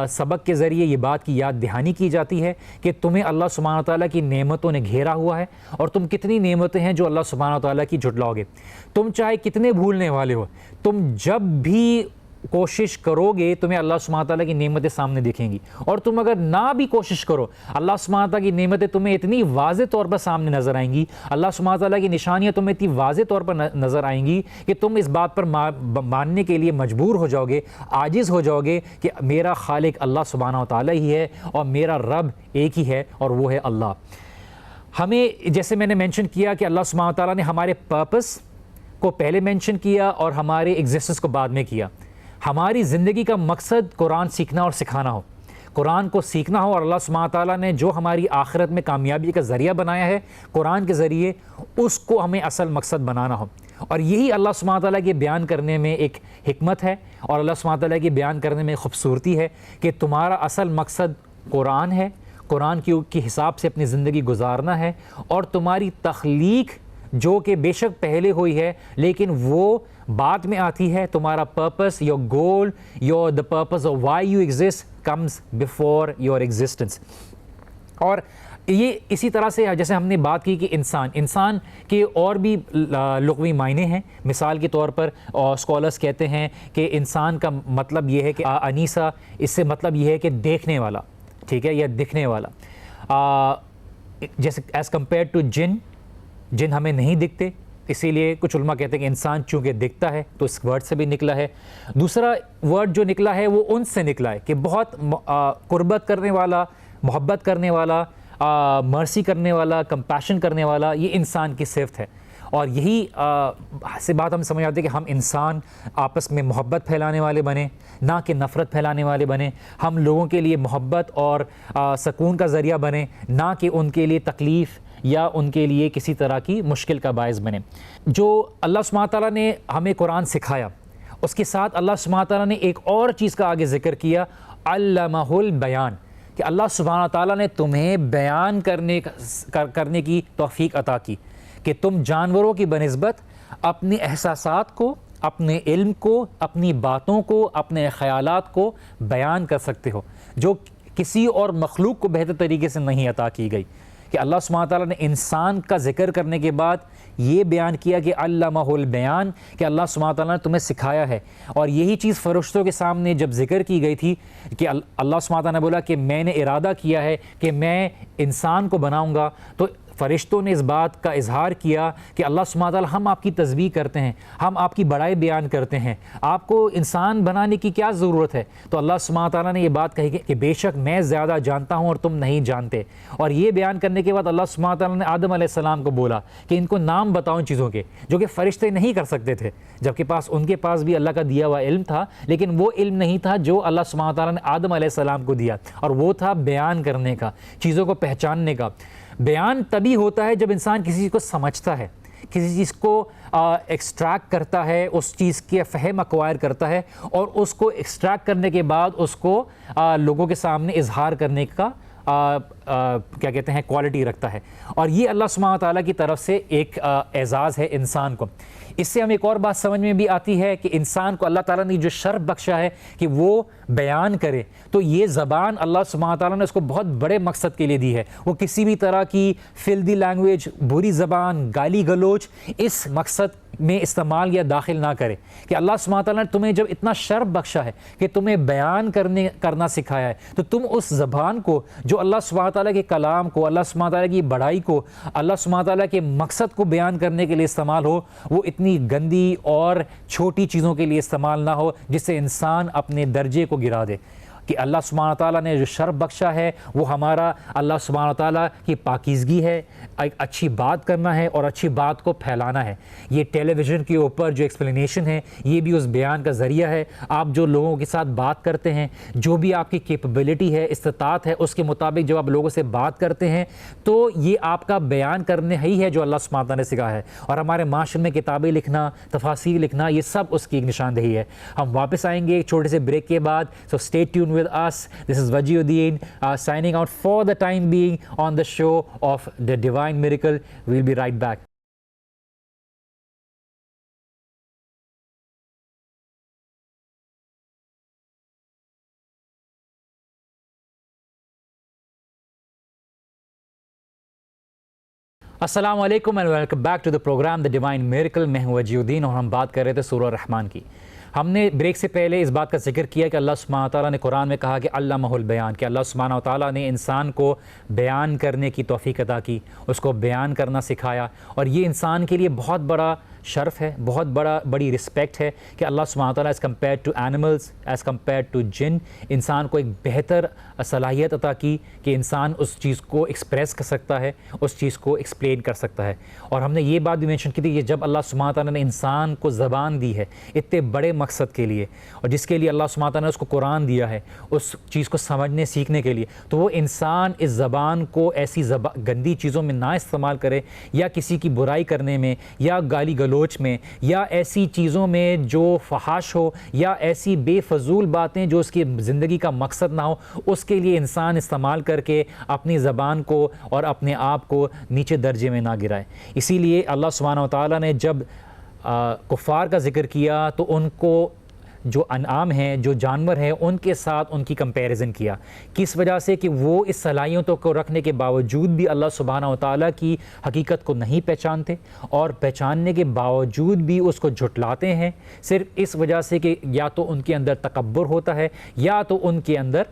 سبق کے ذریعے یہ بات کی یاد دہانی کی جاتی ہے کہ تمہیں اللہ سبحانہ تعالیٰ کی نعمتوں نے گھیرا ہوا ہے، اور تم کتنی نعمتیں ہیں جو اللہ سبحانہ تعالیٰ کی جھٹلاؤ گے. تم چاہے کتنے بھولنے والے ہو، تم جب بھی کوشش کرو گے تمہیں اللہ سبحانہ تعالیٰ کی نعمتیں سامنے دکھیں گی. اور تم اگر نہ بھی کوشش کرو، اللہ سبحانہ تعالیٰ کی نعمتیں تمہیں اتنی واضح طور پر سامنے نظر آئیں گی، اللہ سبحانہ تعالیٰ کی نشانیاں تمہیں اتنی واضح طور پر نظر آئیں گی کہ تم اس بات پر ماننے کے لیے مجبور ہو جاؤ گے، عاجز ہو جاؤ گے کہ میرا خالق اللہ سبحانہ تعالیٰ ہی ہے اور میرا رب ایک ہی ہے اور وہ ہے اللہ. ہمیں جیسے میں نے مینشن کیا کہ اللہ سبحانہ تعالیٰ نے ہمارے پرپس کو پہلے مینشن کیا اور ہمارے ایگزسٹنس کو بعد میں کیا. ہماری زندگی کا مقصد قرآن سیکھنا اور سکھانا ہو, قرآن کو سیکھنا ہو, اور اللہ سبحانہ تعالیٰ نے جو ہماری آخرت میں کامیابی کا ذریعہ بنایا ہے قرآن کے ذریعے, اس کو ہمیں اصل مقصد بنانا ہو. اور یہی اللہ سبحانہ تعالیٰ کے بیان کرنے میں ایک حکمت ہے, اور اللہ سبحانہ تعالیٰ کے بیان کرنے میں خوبصورتی ہے کہ تمہارا اصل مقصد قرآن ہے, قرآن کی حساب سے اپنی زندگی گزارنا ہے, اور تمہاری تخلیق جو کہ بے شک پہلے ہوئی ہے لیکن وہ بعد میں آتی ہے, تمہارا purpose, your goal, the purpose of why you exist comes before your existence. اور یہ اسی طرح سے جیسے ہم نے بات کی کہ انسان کے اور بھی لغوی معنی ہیں. مثال کے طور پر اسکالرس کہتے ہیں کہ انسان کا مطلب یہ ہے کہ انیسا, اس سے مطلب یہ ہے کہ دیکھنے والا, ٹھیک ہے, یا دکھنے والا. جیسے ایز کمپیئر ٹو جن ہمیں نہیں دکھتے, اسی لیے کچھ علماء کہتے ہیں کہ انسان چونکہ دکھتا ہے تو اس ورڈ سے بھی نکلا ہے. دوسرا ورڈ جو نکلا ہے وہ انس سے نکلا ہے کہ بہت قربت کرنے والا, محبت کرنے والا, مرسی کرنے والا, کمپیشن کرنے والا, یہ انسان کی صفت ہے. اور یہی سے بات ہم سمجھ آتے ہیں کہ ہم انسان آپس میں محبت پھیلانے والے بنیں, نہ کہ نفرت پھیلانے والے بنیں. ہم لوگوں کے لیے محبت اور سکون کا ذریعہ بنیں, نہ کہ ان کے لیے تکلیف یا ان کے لیے کسی طرح کی مشکل کا باعث بنے. جو اللہ سبحانہ تعالیٰ نے ہمیں قرآن سکھایا, اس کے ساتھ اللہ سبحانہ تعالیٰ نے ایک اور چیز کا آگے ذکر کیا, علمہ البیان, کہ اللہ سبحانہ تعالیٰ نے تمہیں بیان کرنے کی توفیق عطا کی کہ تم جانوروں کی بنسبت اپنے احساسات کو, اپنے علم کو, اپنی باتوں کو, اپنے خیالات کو بیان کر سکتے ہو, جو کسی اور مخلوق کو بہتر طریقے سے نہیں عطا کی گئی. کہ اللہ سبحانہ تعالیٰ نے انسان کا ذکر کرنے کے بعد یہ بیان کیا کہ علمہ البیان, کہ اللہ سبحانہ تعالیٰ نے تمہیں سکھایا ہے. اور یہی چیز فرشتوں کے سامنے جب ذکر کی گئی تھی کہ اللہ سبحانہ تعالیٰ نے بولا کہ میں نے ارادہ کیا ہے کہ میں انسان کو بناؤں گا, تو فرشتوں نے اس بات کا اظہار کیا کہ اللہ سبحانہ تعالیٰ ہم آپ کی تسبیح کرتے ہیں, ہم آپ کی بڑائی بیان کرتے ہیں, آپ کو انسان بنانے کی کیا ضرورت ہے. تو اللہ سبحانہ تعالیٰ نے یہ بات کہی کہ بے شک میں زیادہ جانتا ہوں اور تم نہیں جانتے. اور یہ بیان کرنے کے بعد اللہ سبحانہ تعالیٰ نے آدم علیہ السلام کو بولا کہ ان کو نام بتاؤ ان چیزوں کے جو کہ فرشتے نہیں کر سکتے تھے, جبکہ ان کے پاس بھی اللہ کا دیا ہوا علم تھا, لیکن وہ علم نہیں تھا جو اللہ سبحانہ تعالیٰ نے آدم علیہ السلام کو دیا, اور وہ تھا بیان کرنے کا, چیزوں کو پہچاننے کا. بیان تبھی ہوتا ہے جب انسان کسی چیز کو سمجھتا ہے, کسی چیز کو ایکسٹریکٹ کرتا ہے, اس چیز کے فہم ایکوائر کرتا ہے, اور اس کو ایکسٹریکٹ کرنے کے بعد اس کو لوگوں کے سامنے اظہار کرنے کا کیا کہتے ہیں کوالٹی رکھتا ہے. اور یہ اللہ سبحانہ تعالیٰ کی طرف سے ایک اعزاز ہے انسان کو. اس سے ہم ایک اور بات سمجھ میں بھی آتی ہے کہ انسان کو اللہ تعالیٰ نے جو شرف بخشا ہے کہ وہ بیان کرے, تو یہ زبان اللہ سبحانہ تعالیٰ نے اس کو بہت بڑے مقصد کے لیے دی ہے. وہ کسی بھی طرح کی فلدی لینگویج, بری زبان, گالی گلوچ اس مقصد میں استعمال یا داخل نہ کرے. کہ اللہ سبحانہ تعالیٰ نے تمہیں جب اتنا شرف بخشا ہے کہ تمہیں بیان کرنا سکھایا ہے, تو تم اس زبان کو, جو اللہ سبحانہ تعالیٰ کے کلام کو, اللہ سبحانہ تعالیٰ کی بڑائی کو, اللہ سبحانہ تعالیٰ کے مقصد کو بیان کرنے کے لیے استعمال ہو, وہ اتنی گندی اور چھوٹی چیزوں کے لیے استعمال نہ ہو جس سے انسان اپنے درجے کو گرا دے. کہ اللہ سبحانہ تعالیٰ نے جو شرف بخشا ہے وہ ہمارا اللہ سبحانہ تعالیٰ کی پاکیزگی ہے, ایک اچھی بات کرنا ہے اور اچھی بات کو پھیلانا ہے. یہ ٹیلی ویژن کے اوپر جو ایکسپلینیشن ہے یہ بھی اس بیان کا ذریعہ ہے. آپ جو لوگوں کے ساتھ بات کرتے ہیں, جو بھی آپ کی کیپیبلٹی ہے, استطاعت ہے, اس کے مطابق جب آپ لوگوں سے بات کرتے ہیں تو یہ آپ کا بیان کرنے ہی ہے جو اللہ سبحانہ تعالیٰ نے سکھایا ہے. اور ہمارے معاشرے میں کتابیں لکھنا, تفاسیر لکھنا, یہ سب اس کی ایک نشاندہی ہے. ہم واپس آئیں گے ایک چھوٹے سے بریک کے بعد. So stay tune with us. This is Wajiuddin signing out for the time being on the show of The Divine Miracle. We'll be right back. السلام علیکم and welcome back to the program The Divine Miracle. میں ہوں وجیودین اور ہم بات کر رہے تھے سورہ الرحمن کی. ہم نے بریک سے پہلے اس بات کا ذکر کیا کہ اللہ سبحانہ تعالیٰ نے قرآن میں کہا کہ علمہ البیان, کہ اللہ سبحانہ تعالیٰ نے انسان کو بیان کرنے کی توفیق عطا کی, اس کو بیان کرنا سکھایا. اور یہ انسان کے لیے بہت بڑا شرف ہے, بہت بڑی رسپیکٹ ہے کہ اللہ سبحانہ تعالیٰ as compare to animals, as compare to جن, انسان کو ایک بہتر صلاحیت عطا کی کہ انسان اس چیز کو ایکسپریس کر سکتا ہے, اس چیز کو ایکسپلین کر سکتا ہے. اور ہم نے یہ بات بھی مینشن کی تھی کہ جب اللہ سبحانہ تعالیٰ نے انسان کو زبان دی ہے اتنے بڑے مقصد کے لیے, اور جس کے لیے اللہ سبحانہ تعالیٰ نے اس کو قرآن دیا ہے اس چیز کو سمجھنے سیکھنے کے لیے, تو وہ انسان اس زبان کو ایسی گندی چیزوں میں نہ استعمال کرے, یا کسی کی برائی کرنے میں, یا گالی گلوچ میں, یا ایسی چیزوں میں جو فحش ہو, یا ایسی بے فضول باتیں جو اس کی زندگی کا مقصد نہ ہو, اس کے لیے انسان استعمال کر کے اپنی زبان کو اور اپنے آپ کو نیچے درجے میں نہ گرائے. اسی لیے اللہ سبحانہ و تعالیٰ نے جب کفار کا ذکر کیا تو ان کو جو انعام ہیں, جو جانور ہیں, ان کے ساتھ ان کی کمپیریزن کیا. کس وجہ سے؟ کہ وہ اس صلاحیتوں کو رکھنے کے باوجود بھی اللہ سبحانہ و تعالیٰ کی حقیقت کو نہیں پہچانتے, اور پہچاننے کے باوجود بھی اس کو جھٹلاتے ہیں, صرف اس وجہ سے کہ یا تو ان کے اندر تکبر ہوتا ہے, یا تو ان کے اندر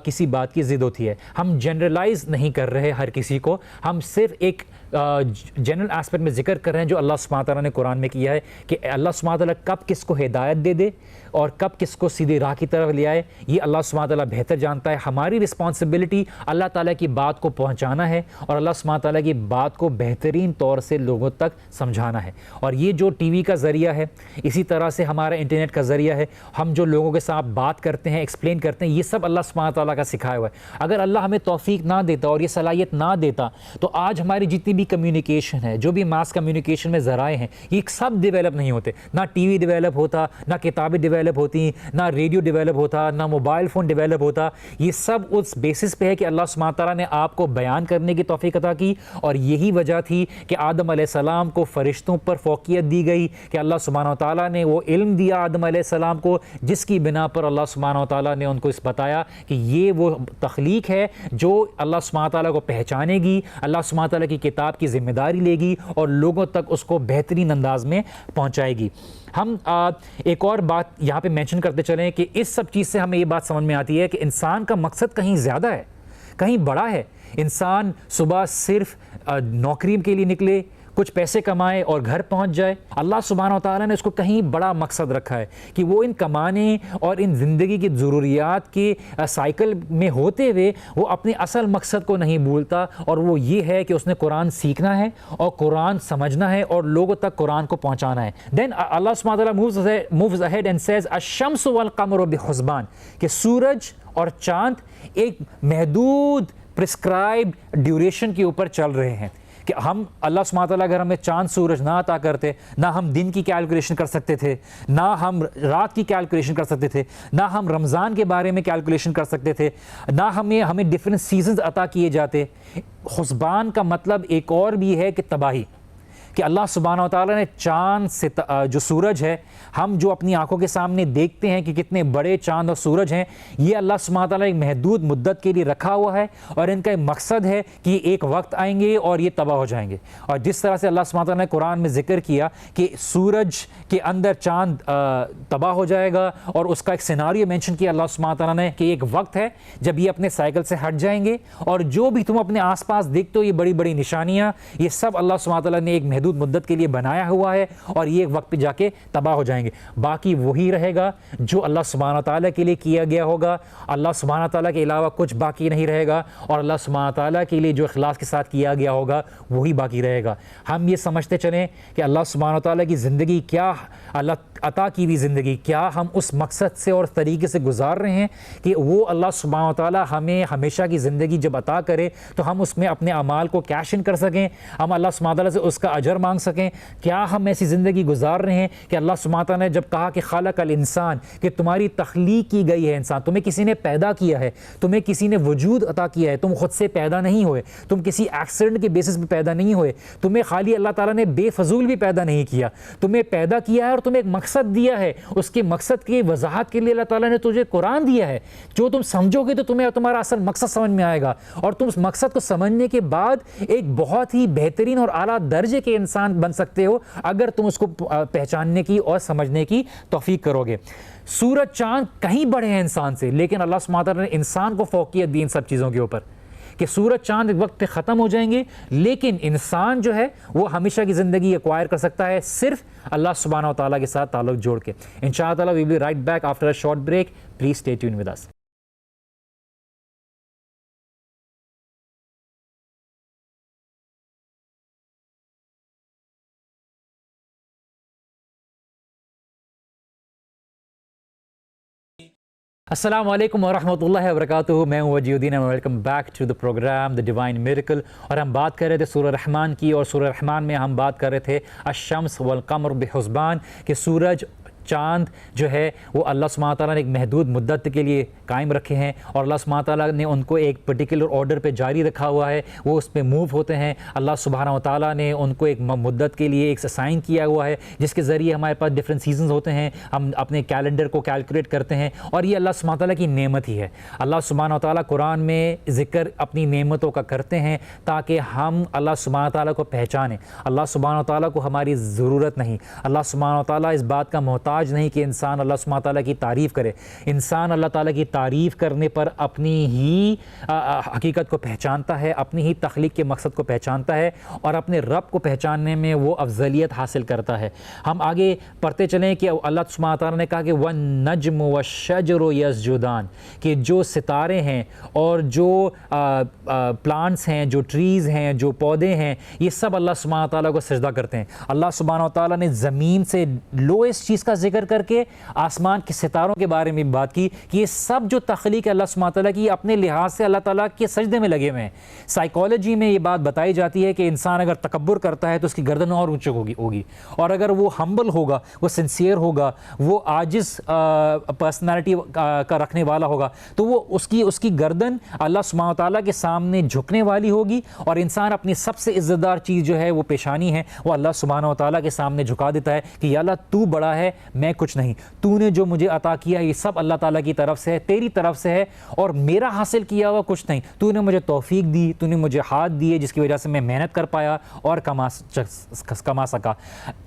کسی بات کی ضد ہوتی ہے. ہم جنرلائز نہیں کر رہے ہر کسی کو, ہم صرف ایک جنرل ایسپیکٹ میں ذکر کر رہے ہیں جو اللہ سبحانہ تعالیٰ نے قرآن میں کیا ہے کہ اللہ سبحانہ تعالیٰ کب کس کو ہدایت دے دے اور کب کس کو سیدھی راہ کی طرف لے آئے, یہ اللہ سبحانہ تعالیٰ بہتر جانتا ہے. ہماری رسپانسبلٹی اللہ تعالیٰ کی بات کو پہنچانا ہے اور اللہ سبحانہ تعالیٰ کی بات کو بہترین طور سے لوگوں تک سمجھانا ہے. اور یہ جو ٹی وی کا ذریعہ ہے, اسی طرح سے ہمارا انٹرنیٹ کا ذریعہ ہے, ہم جو لوگوں کے ساتھ بات کرتے ہیں, ایکسپلین کرتے ہیں, یہ سب اللہ سبحانہ تعالیٰ کا سکھایا ہوا ہے. اگر اللہ ہمیں توفیق نہ دیتا اور یہ صلاحیت نہ دیتا تو آج ہماری جتنی بھی کمیونیکیشن ہے, جو بھی ماس کمیونیکیشن میں ذرائع ہیں, یہ سب ڈیولپ نہیں ہوتے. نہ ٹی وی ڈیولپ ہوتا, نہ کتابیں ڈیولپ ہوتی, نہ ریڈیو ڈیولپ ہوتا, نہ موبائل فون ڈیولپ ہوتا. یہ سب اس بیسس پہ ہے کہ اللہ سبحانہ تعالیٰ نے آپ کو بیان کرنے کی توفیق عطا کی, اور یہی وجہ تھی کہ آدم علیہ السلام کو فرشتوں پر فوقیت دی گئی, کہ اللہ سبحانہ تعالیٰ نے وہ علم دیا آدم علیہ السلام کو جس کی بنا پر اللہ سبحانہ تعالیٰ نے ان کو اس بتایا کہ یہ وہ تخلیق ہے جو اللہ سبحانہ تعالیٰ کو پہچانے گی, اللہ سبحانہ تعالیٰ کی کتاب کی ذمہ داری لے گی اور لوگوں تک اس کو بہترین انداز میں پہنچائے گی. ہم ایک اور بات یہاں پہ مینشن کرتے چلیں کہ اس سب چیز سے ہمیں یہ بات سمجھ میں آتی ہے کہ انسان کا مقصد کہیں زیادہ ہے, کہیں بڑا ہے. انسان صبح صرف نوکری کے لیے نکلے, کچھ پیسے کمائے اور گھر پہنچ جائے. اللہ سبحانہ وتعالیٰ نے اس کو کہیں بڑا مقصد رکھا ہے کہ وہ ان کمانے اور ان زندگی کی ضروریات کے سائیکل میں ہوتے ہوئے وہ اپنے اصل مقصد کو نہیں بھولتا, اور وہ یہ ہے کہ اس نے قرآن سیکھنا ہے اور قرآن سمجھنا ہے اور لوگوں تک قرآن کو پہنچانا ہے. دین اللہ سبحانہ وتعالیٰ moves ahead and says الشمس والقمر بحسبان, کہ سورج اور چاند ایک محدود پرسکرائبڈ ڈیوریشن کے اوپر چل رہے ہیں. کہ ہم اللہ سبحانہ تعالیٰ اگر ہمیں چاند سورج نہ عطا کرتے, نہ ہم دن کی کیلکولیشن کر سکتے تھے, نہ ہم رات کی کیلکولیشن کر سکتے تھے, نہ ہم رمضان کے بارے میں کیلکولیشن کر سکتے تھے, نہ ہمیں ڈیفرنٹ سیزنز عطا کیے جاتے. حسبان کا مطلب ایک اور بھی ہے کہ تباہی, کہ اللہ سبحانہ وتعالیٰ نے چاند سے جو سورج ہے, ہم جو اپنی آنکھوں کے سامنے دیکھتے ہیں کہ کتنے بڑے چاند اور سورج ہیں, یہ اللہ سبحانہ وتعالیٰ ایک محدود مدت کے لیے رکھا ہوا ہے, اور ان کا ایک مقصد ہے کہ ایک وقت آئیں گے اور یہ تباہ ہو جائیں گے. اور جس طرح سے اللہ سبحانہ وتعالیٰ نے قرآن میں ذکر کیا کہ سورج کے اندر چاند تباہ ہو جائے گا, اور اس کا ایک سیناریو مینشن کیا اللہ سبحانہ وتعالیٰ نے کہ ایک وقت ہے جب یہ اپنے سائیکل سے ہٹ جائیں گے, اور جو بھی تم اپنے آس پاس دیکھتے ہو یہ بڑی بڑی نشانیاں, یہ سب اللہ سبحانہ وتعالیٰ نے ایک محدود مدت کے لیے بنایا ہوا ہے, اور یہ ایک وقت پہ جا کے تباہ ہو جائیں گے. باقی وہی رہے گا جو اللہ سبحانہ تعالیٰ کے لیے کیا گیا ہوگا, اللہ سبحانہ تعالیٰ کے علاوہ کچھ باقی نہیں رہے گا, اور اللہ سبحانہ تعالیٰ کے لیے جو اخلاص کے ساتھ کیا گیا ہوگا وہی باقی رہے گا. ہم یہ سمجھتے چلیں کہ اللہ سبحانہ تعالیٰ کی زندگی کیا, اللہ عطا کی ہوئی زندگی کیا ہم اس مقصد سے اور طریقے سے گزار رہے ہیں کہ وہ اللہ سبحانہ تعالیٰ ہمیں ہمیشہ کی زندگی جب عطا کرے تو ہم اس میں اپنے اعمال کو کیش ان کر سکیں, ہم اللہ سبحانہ تعالیٰ سے اس کا اجر مانگ سکیں. کیا ہم ایسی زندگی گزار رہے ہیں کہ اللہ سبحانہ تعالیٰ نے جب کہا کہ خلق الانسان, کہ تمہاری تخلیق کی گئی ہے انسان, تمہیں کسی نے پیدا کیا ہے, تمہیں کسی نے وجود عطا کیا ہے, تم خود سے پیدا نہیں ہوئے, تم کسی ایکسیڈنٹ کے بیسس پہ پیدا نہیں ہوئے, تمہیں خالی اللہ تعالیٰ نے بے فضول بھی پیدا نہیں کیا, تمہیں پیدا کیا ہے اور تمہیں ایک مقصد دیا ہے. اس کے مقصد کی وضاحت کے لیے اللہ تعالیٰ نے تجھے قرآن دیا ہے, جو تم سمجھو گے تو تمہیں تمہارا اصل مقصد سمجھ میں آئے گا, اور تم اس مقصد کو سمجھنے کے بعد ایک بہت ہی بہترین اور اعلیٰ درجے کے انسان بن سکتے ہو اگر تم اس کو پہچاننے کی اور سمجھنے کی توفیق کرو گے. سورج چاند کہیں بڑے ہیں انسان سے, لیکن اللہ سبحانہ وتعالیٰ نے انسان کو فوقیت دی ان سب چیزوں کے اوپر, کہ سورج چاند ایک وقت پہ ختم ہو جائیں گے، لیکن انسان جو ہے وہ ہمیشہ کی زندگی ایکوائر کر سکتا ہے صرف اللہ سبحانہ و تعالیٰ کے ساتھ تعلق جوڑ کے. انشاءاللہ تعالیٰ we will be right back after a short break. Please stay tune with us. السلام علیکم ورحمۃ اللہ وبرکاتہ. میں ہوں Wajih Uddin and welcome back to the programme the divine miracle. اور ہم بات کر رہے تھے سورہ رحمان کی، اور سورہ رحمان میں ہم بات کر رہے تھے الشمس والقمر بحسبان، کہ سورج چاند جو ہے وہ اللہ سبحانہ تعالیٰ نے ایک محدود مدت کے لیے قائم رکھے ہیں، اور اللہ سبحانہ تعالیٰ نے ان کو ایک پرٹیکولر آرڈر پہ جاری رکھا ہوا ہے، وہ اس پہ موو ہوتے ہیں. اللہ سبحانہ تعالیٰ نے ان کو ایک مدت کے لیے ایک اسائن کیا ہوا ہے، جس کے ذریعے ہمارے پاس ڈفرینٹ سیزنز ہوتے ہیں، ہم اپنے کیلنڈر کو کیلکولیٹ کرتے ہیں، اور یہ اللہ سبحانہ تعالیٰ کی نعمت ہی ہے. اللہ سبحانہ تعالیٰ قرآن میں ذکر اپنی نعمتوں کا کرتے ہیں تاکہ ہم اللہ سبحانہ تعالیٰ کو پہچانیں. اللہ سبحانہ تعالیٰ کو ہماری ضرورت نہیں، اللہ سبحانہ تعالیٰ اس بات کا محتاج نہیں کہ انسان اللہ سبحانہ تعالیٰ کی تعریف کرے. انسان اللہ تعالیٰ کی تعریف کرنے پر اپنی ہی حقیقت کو پہچانتا ہے، اپنی ہی تخلیق کے مقصد کو پہچانتا ہے، اور اپنے رب کو پہچاننے میں وہ افضلیت حاصل کرتا ہے. ہم آگے پڑھتے چلیں کہ اللہ سبحانہ تعالیٰ نے کہا کہ وَالنَّجْمُ وَالشَّجْرُ يَسْجُدَانِ، کہ جو ستارے ہیں اور جو پلانٹس ہیں، جو ٹریز ہیں، جو پودے ہیں، یہ سب اللہ سبحانہ تعالیٰ کو سجدہ کرتے ہیں. اللہ سبحانہ تعالیٰ نے زمین سے لوئسٹ چیز کا ذکر کر کے آسمان کے ستاروں کے بارے میں بات کی کہ یہ سب جو تخلیق ہے اللہ سبحانہ تعالیٰ کی، اپنے لحاظ سے اللہ تعالیٰ کے سجدے میں لگے ہوئے ہیں. سائیکالوجی میں یہ بات بتائی جاتی ہے کہ انسان اگر تکبر کرتا ہے تو اس کی گردن اور اونچی ہوگی، اور اگر وہ ہمبل ہوگا، وہ سنسیئر ہوگا، وہ عاجز پرسنالٹی کا رکھنے والا ہوگا، تو وہ اس کی گردن اللہ سبحانہ تعالیٰ کے سامنے جھکنے والی ہوگی. اور انسان اپنی سب سے عزت دار چیز جو ہے وہ پیشانی ہے، وہ اللہ سبحانہ تعالیٰ کے سامنے جھکا دیتا ہے کہ یا اللہ تو بڑا ہے، میں کچھ نہیں، تو نے جو مجھے عطا کیا یہ سب اللہ تعالیٰ کی طرف سے ہے، تیری طرف سے ہے، اور میرا حاصل کیا ہوا کچھ نہیں. تو نے مجھے توفیق دی، تو نے مجھے ہاتھ دیے جس کی وجہ سے میں محنت کر پایا اور کما سکا.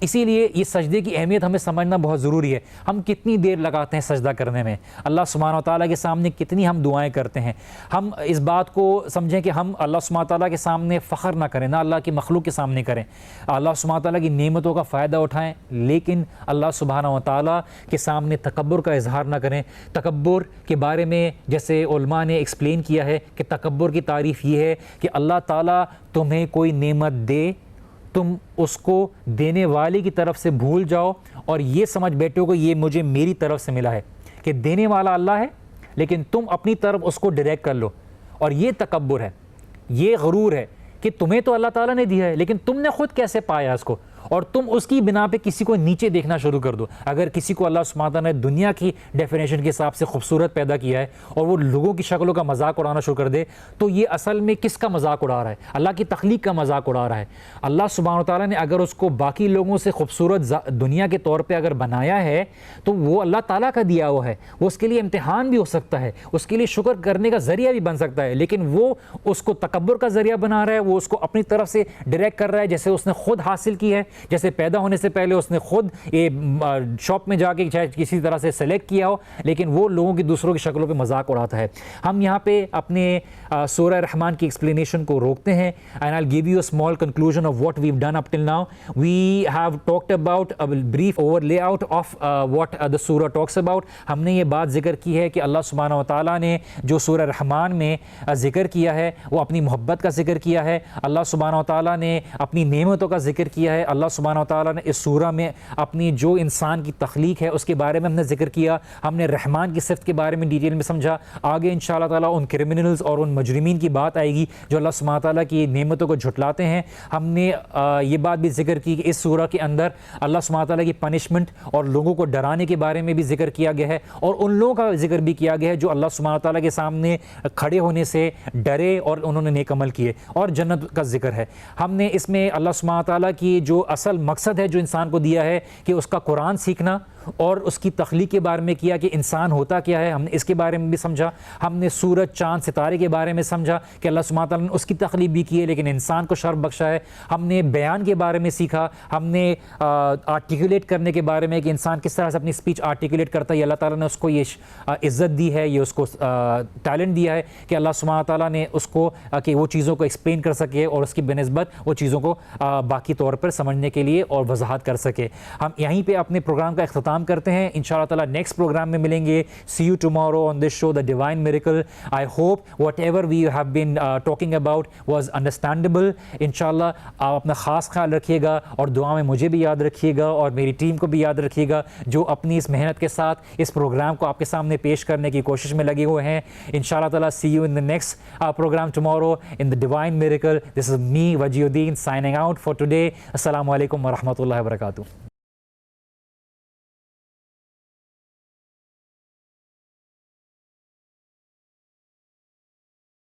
اسی لیے یہ سجدے کی اہمیت ہمیں سمجھنا بہت ضروری ہے. ہم کتنی دیر لگاتے ہیں سجدہ کرنے میں، اللہ سبحانہ تعالیٰ کے سامنے کتنی ہم دعائیں کرتے ہیں. ہم اس بات کو سمجھیں کہ ہم اللہ سبحانہ تعالیٰ کے سامنے فخر نہ کریں، نہ اللہ کی مخلوق کے سامنے کریں، اللہ سبحانہ تعالیٰ کی نعمتوں کا فائدہ اٹھائیں، لیکن اللہ سبحانہ تعالیٰ کے سامنے تکبر کا اظہار نہ کریں. تکبر کے بارے میں جیسے علماء نے ایکسپلین کیا ہے کہ تکبر کی تعریف یہ ہے کہ اللہ تعالیٰ تمہیں کوئی نعمت دے، تم اس کو دینے والے کی طرف سے بھول جاؤ اور یہ سمجھ بیٹھو کہ یہ مجھے میری طرف سے ملا ہے، کہ دینے والا اللہ ہے لیکن تم اپنی طرف اس کو ڈائریکٹ کر لو. اور یہ تکبر ہے، یہ غرور ہے کہ تمہیں تو اللہ تعالیٰ نے دیا ہے لیکن تم نے خود کیسے پایا اس کو، اور تم اس کی بنا پہ کسی کو نیچے دیکھنا شروع کر دو. اگر کسی کو اللہ سبحانہ تعالیٰ نے دنیا کی ڈیفینیشن کے حساب سے خوبصورت پیدا کیا ہے اور وہ لوگوں کی شکلوں کا مذاق اڑانا شروع کر دے، تو یہ اصل میں کس کا مذاق اڑا رہا ہے؟ اللہ کی تخلیق کا مذاق اڑا رہا ہے. اللہ سبحانہ تعالیٰ نے اگر اس کو باقی لوگوں سے خوبصورت دنیا کے طور پہ اگر بنایا ہے تو وہ اللہ تعالیٰ کا دیا ہوا ہے، وہ اس کے لیے امتحان بھی ہو سکتا ہے، اس کے لیے شکر کرنے کا ذریعہ بھی بن سکتا ہے، لیکن وہ اس کو تکبر کا ذریعہ بنا رہا ہے، وہ اس کو اپنی طرف سے ڈائریکٹ کر رہا ہے جیسے اس نے خود حاصل کی ہے، جیسے پیدا ہونے سے پہلے اس نے خود شاپ میں جا کے چاہے کسی طرح سے سلیکٹ کیا ہو، لیکن وہ لوگوں کی دوسروں کی شکلوں پہ مذاق اڑاتا ہے. ہم یہاں پہ اپنے سورہ رحمان کی ایکسپلینیشن کو روکتے ہیں. and I'll give you a small conclusion of what we've done up till now. We have talked about a brief overlayout of what the surah talks about. ہم نے یہ بات ذکر کی ہے کہ اللہ سبحانہ و تعالیٰ نے جو سورہ رحمان میں ذکر کیا ہے وہ اپنی محبت کا ذکر کیا ہے، اللہ سبحانہ و تعالیٰ نے اپنی نعمتوں کا ذکر کیا ہے، اللہ سبحانہ و تعالیٰ نے اس سورہ میں اپنی جو انسان کی تخلیق ہے اس کے بارے میں ہم نے ذکر کیا. ہم نے رحمان کی صفت کے بارے میں ڈیٹیل میں سمجھا. آگے انشاءاللہ تعالیٰ ان کرمنلز اور ان مجرمین کی بات آئے گی جو اللہ سبحانہ تعالیٰ کی نعمتوں کو جھٹلاتے ہیں. ہم نے یہ بات بھی ذکر کی کہ اس سورہ کے اندر اللہ سبحانہ تعالیٰ کی پنشمنٹ اور لوگوں کو ڈرانے کے بارے میں بھی ذکر کیا گیا ہے، اور ان لوگوں کا ذکر بھی کیا گیا ہے جو اللہ سبحانہ تعالیٰ کے سامنے کھڑے ہونے سے ڈرے اور انہوں نے نیک عمل کیے، اور جنت کا ذکر ہے. ہم نے اس میں اللہ سبحانہ تعالیٰ کی جو اصل مقصد ہے جو انسان کو دیا ہے کہ اس کا قرآن سیکھنا، اور اس کی تخلیق کے بارے میں کیا کہ انسان ہوتا کیا ہے, ہم نے اس کے بارے میں بھی سمجھا. ہم نے سورج چاند ستارے کے بارے میں سمجھا کہ اللہ سبحانہ تعالیٰ نے اس کی تخلیق بھی کی ہے لیکن انسان کو شرف بخشا ہے. ہم نے بیان کے بارے میں سیکھا, ہم نے آرٹیکولیٹ کرنے کے بارے میں کہ انسان کس طرح سے اپنی اسپیچ آرٹیکولیٹ کرتا ہے. اللہ تعالیٰ نے اس کو یہ عزت دی ہے, یہ اس کو ٹیلنٹ دیا ہے کہ اللہ سبحانہ تعالیٰ نے اس کو کہ وہ چیزوں کو ایکسپلین کر سکے اور اس کی بنسبت وہ چیزوں کو باقی طور پر سمجھنے کے لیے اور وضاحت کر سکے. ہم یہیں پہ اپنے پروگرام کا اختتام کرتے ہیں. انشاءاللہ تعالیٰ نیکسٹ پروگرام میں ملیں گے. See you tomorrow on this show the divine miracle. I hope what we have been talking about was understandable. انشاءاللہ آپ اپنا خاص خیال رکھیے گا اور دعا میں مجھے بھی یاد رکھیے گا اور میری ٹیم کو بھی یاد رکھیے گا جو اپنی اس محنت کے ساتھ اس پروگرام کو آپ کے سامنے پیش کرنے کی کوشش میں لگے ہوئے ہیں. انشاءاللہ تعالیٰ see you in the next program tomorrow in the Divine Miracle. This is me, Waji Uddin, signing out for today. Assalamu alaikum wa rahmatullahi wa barakatuh.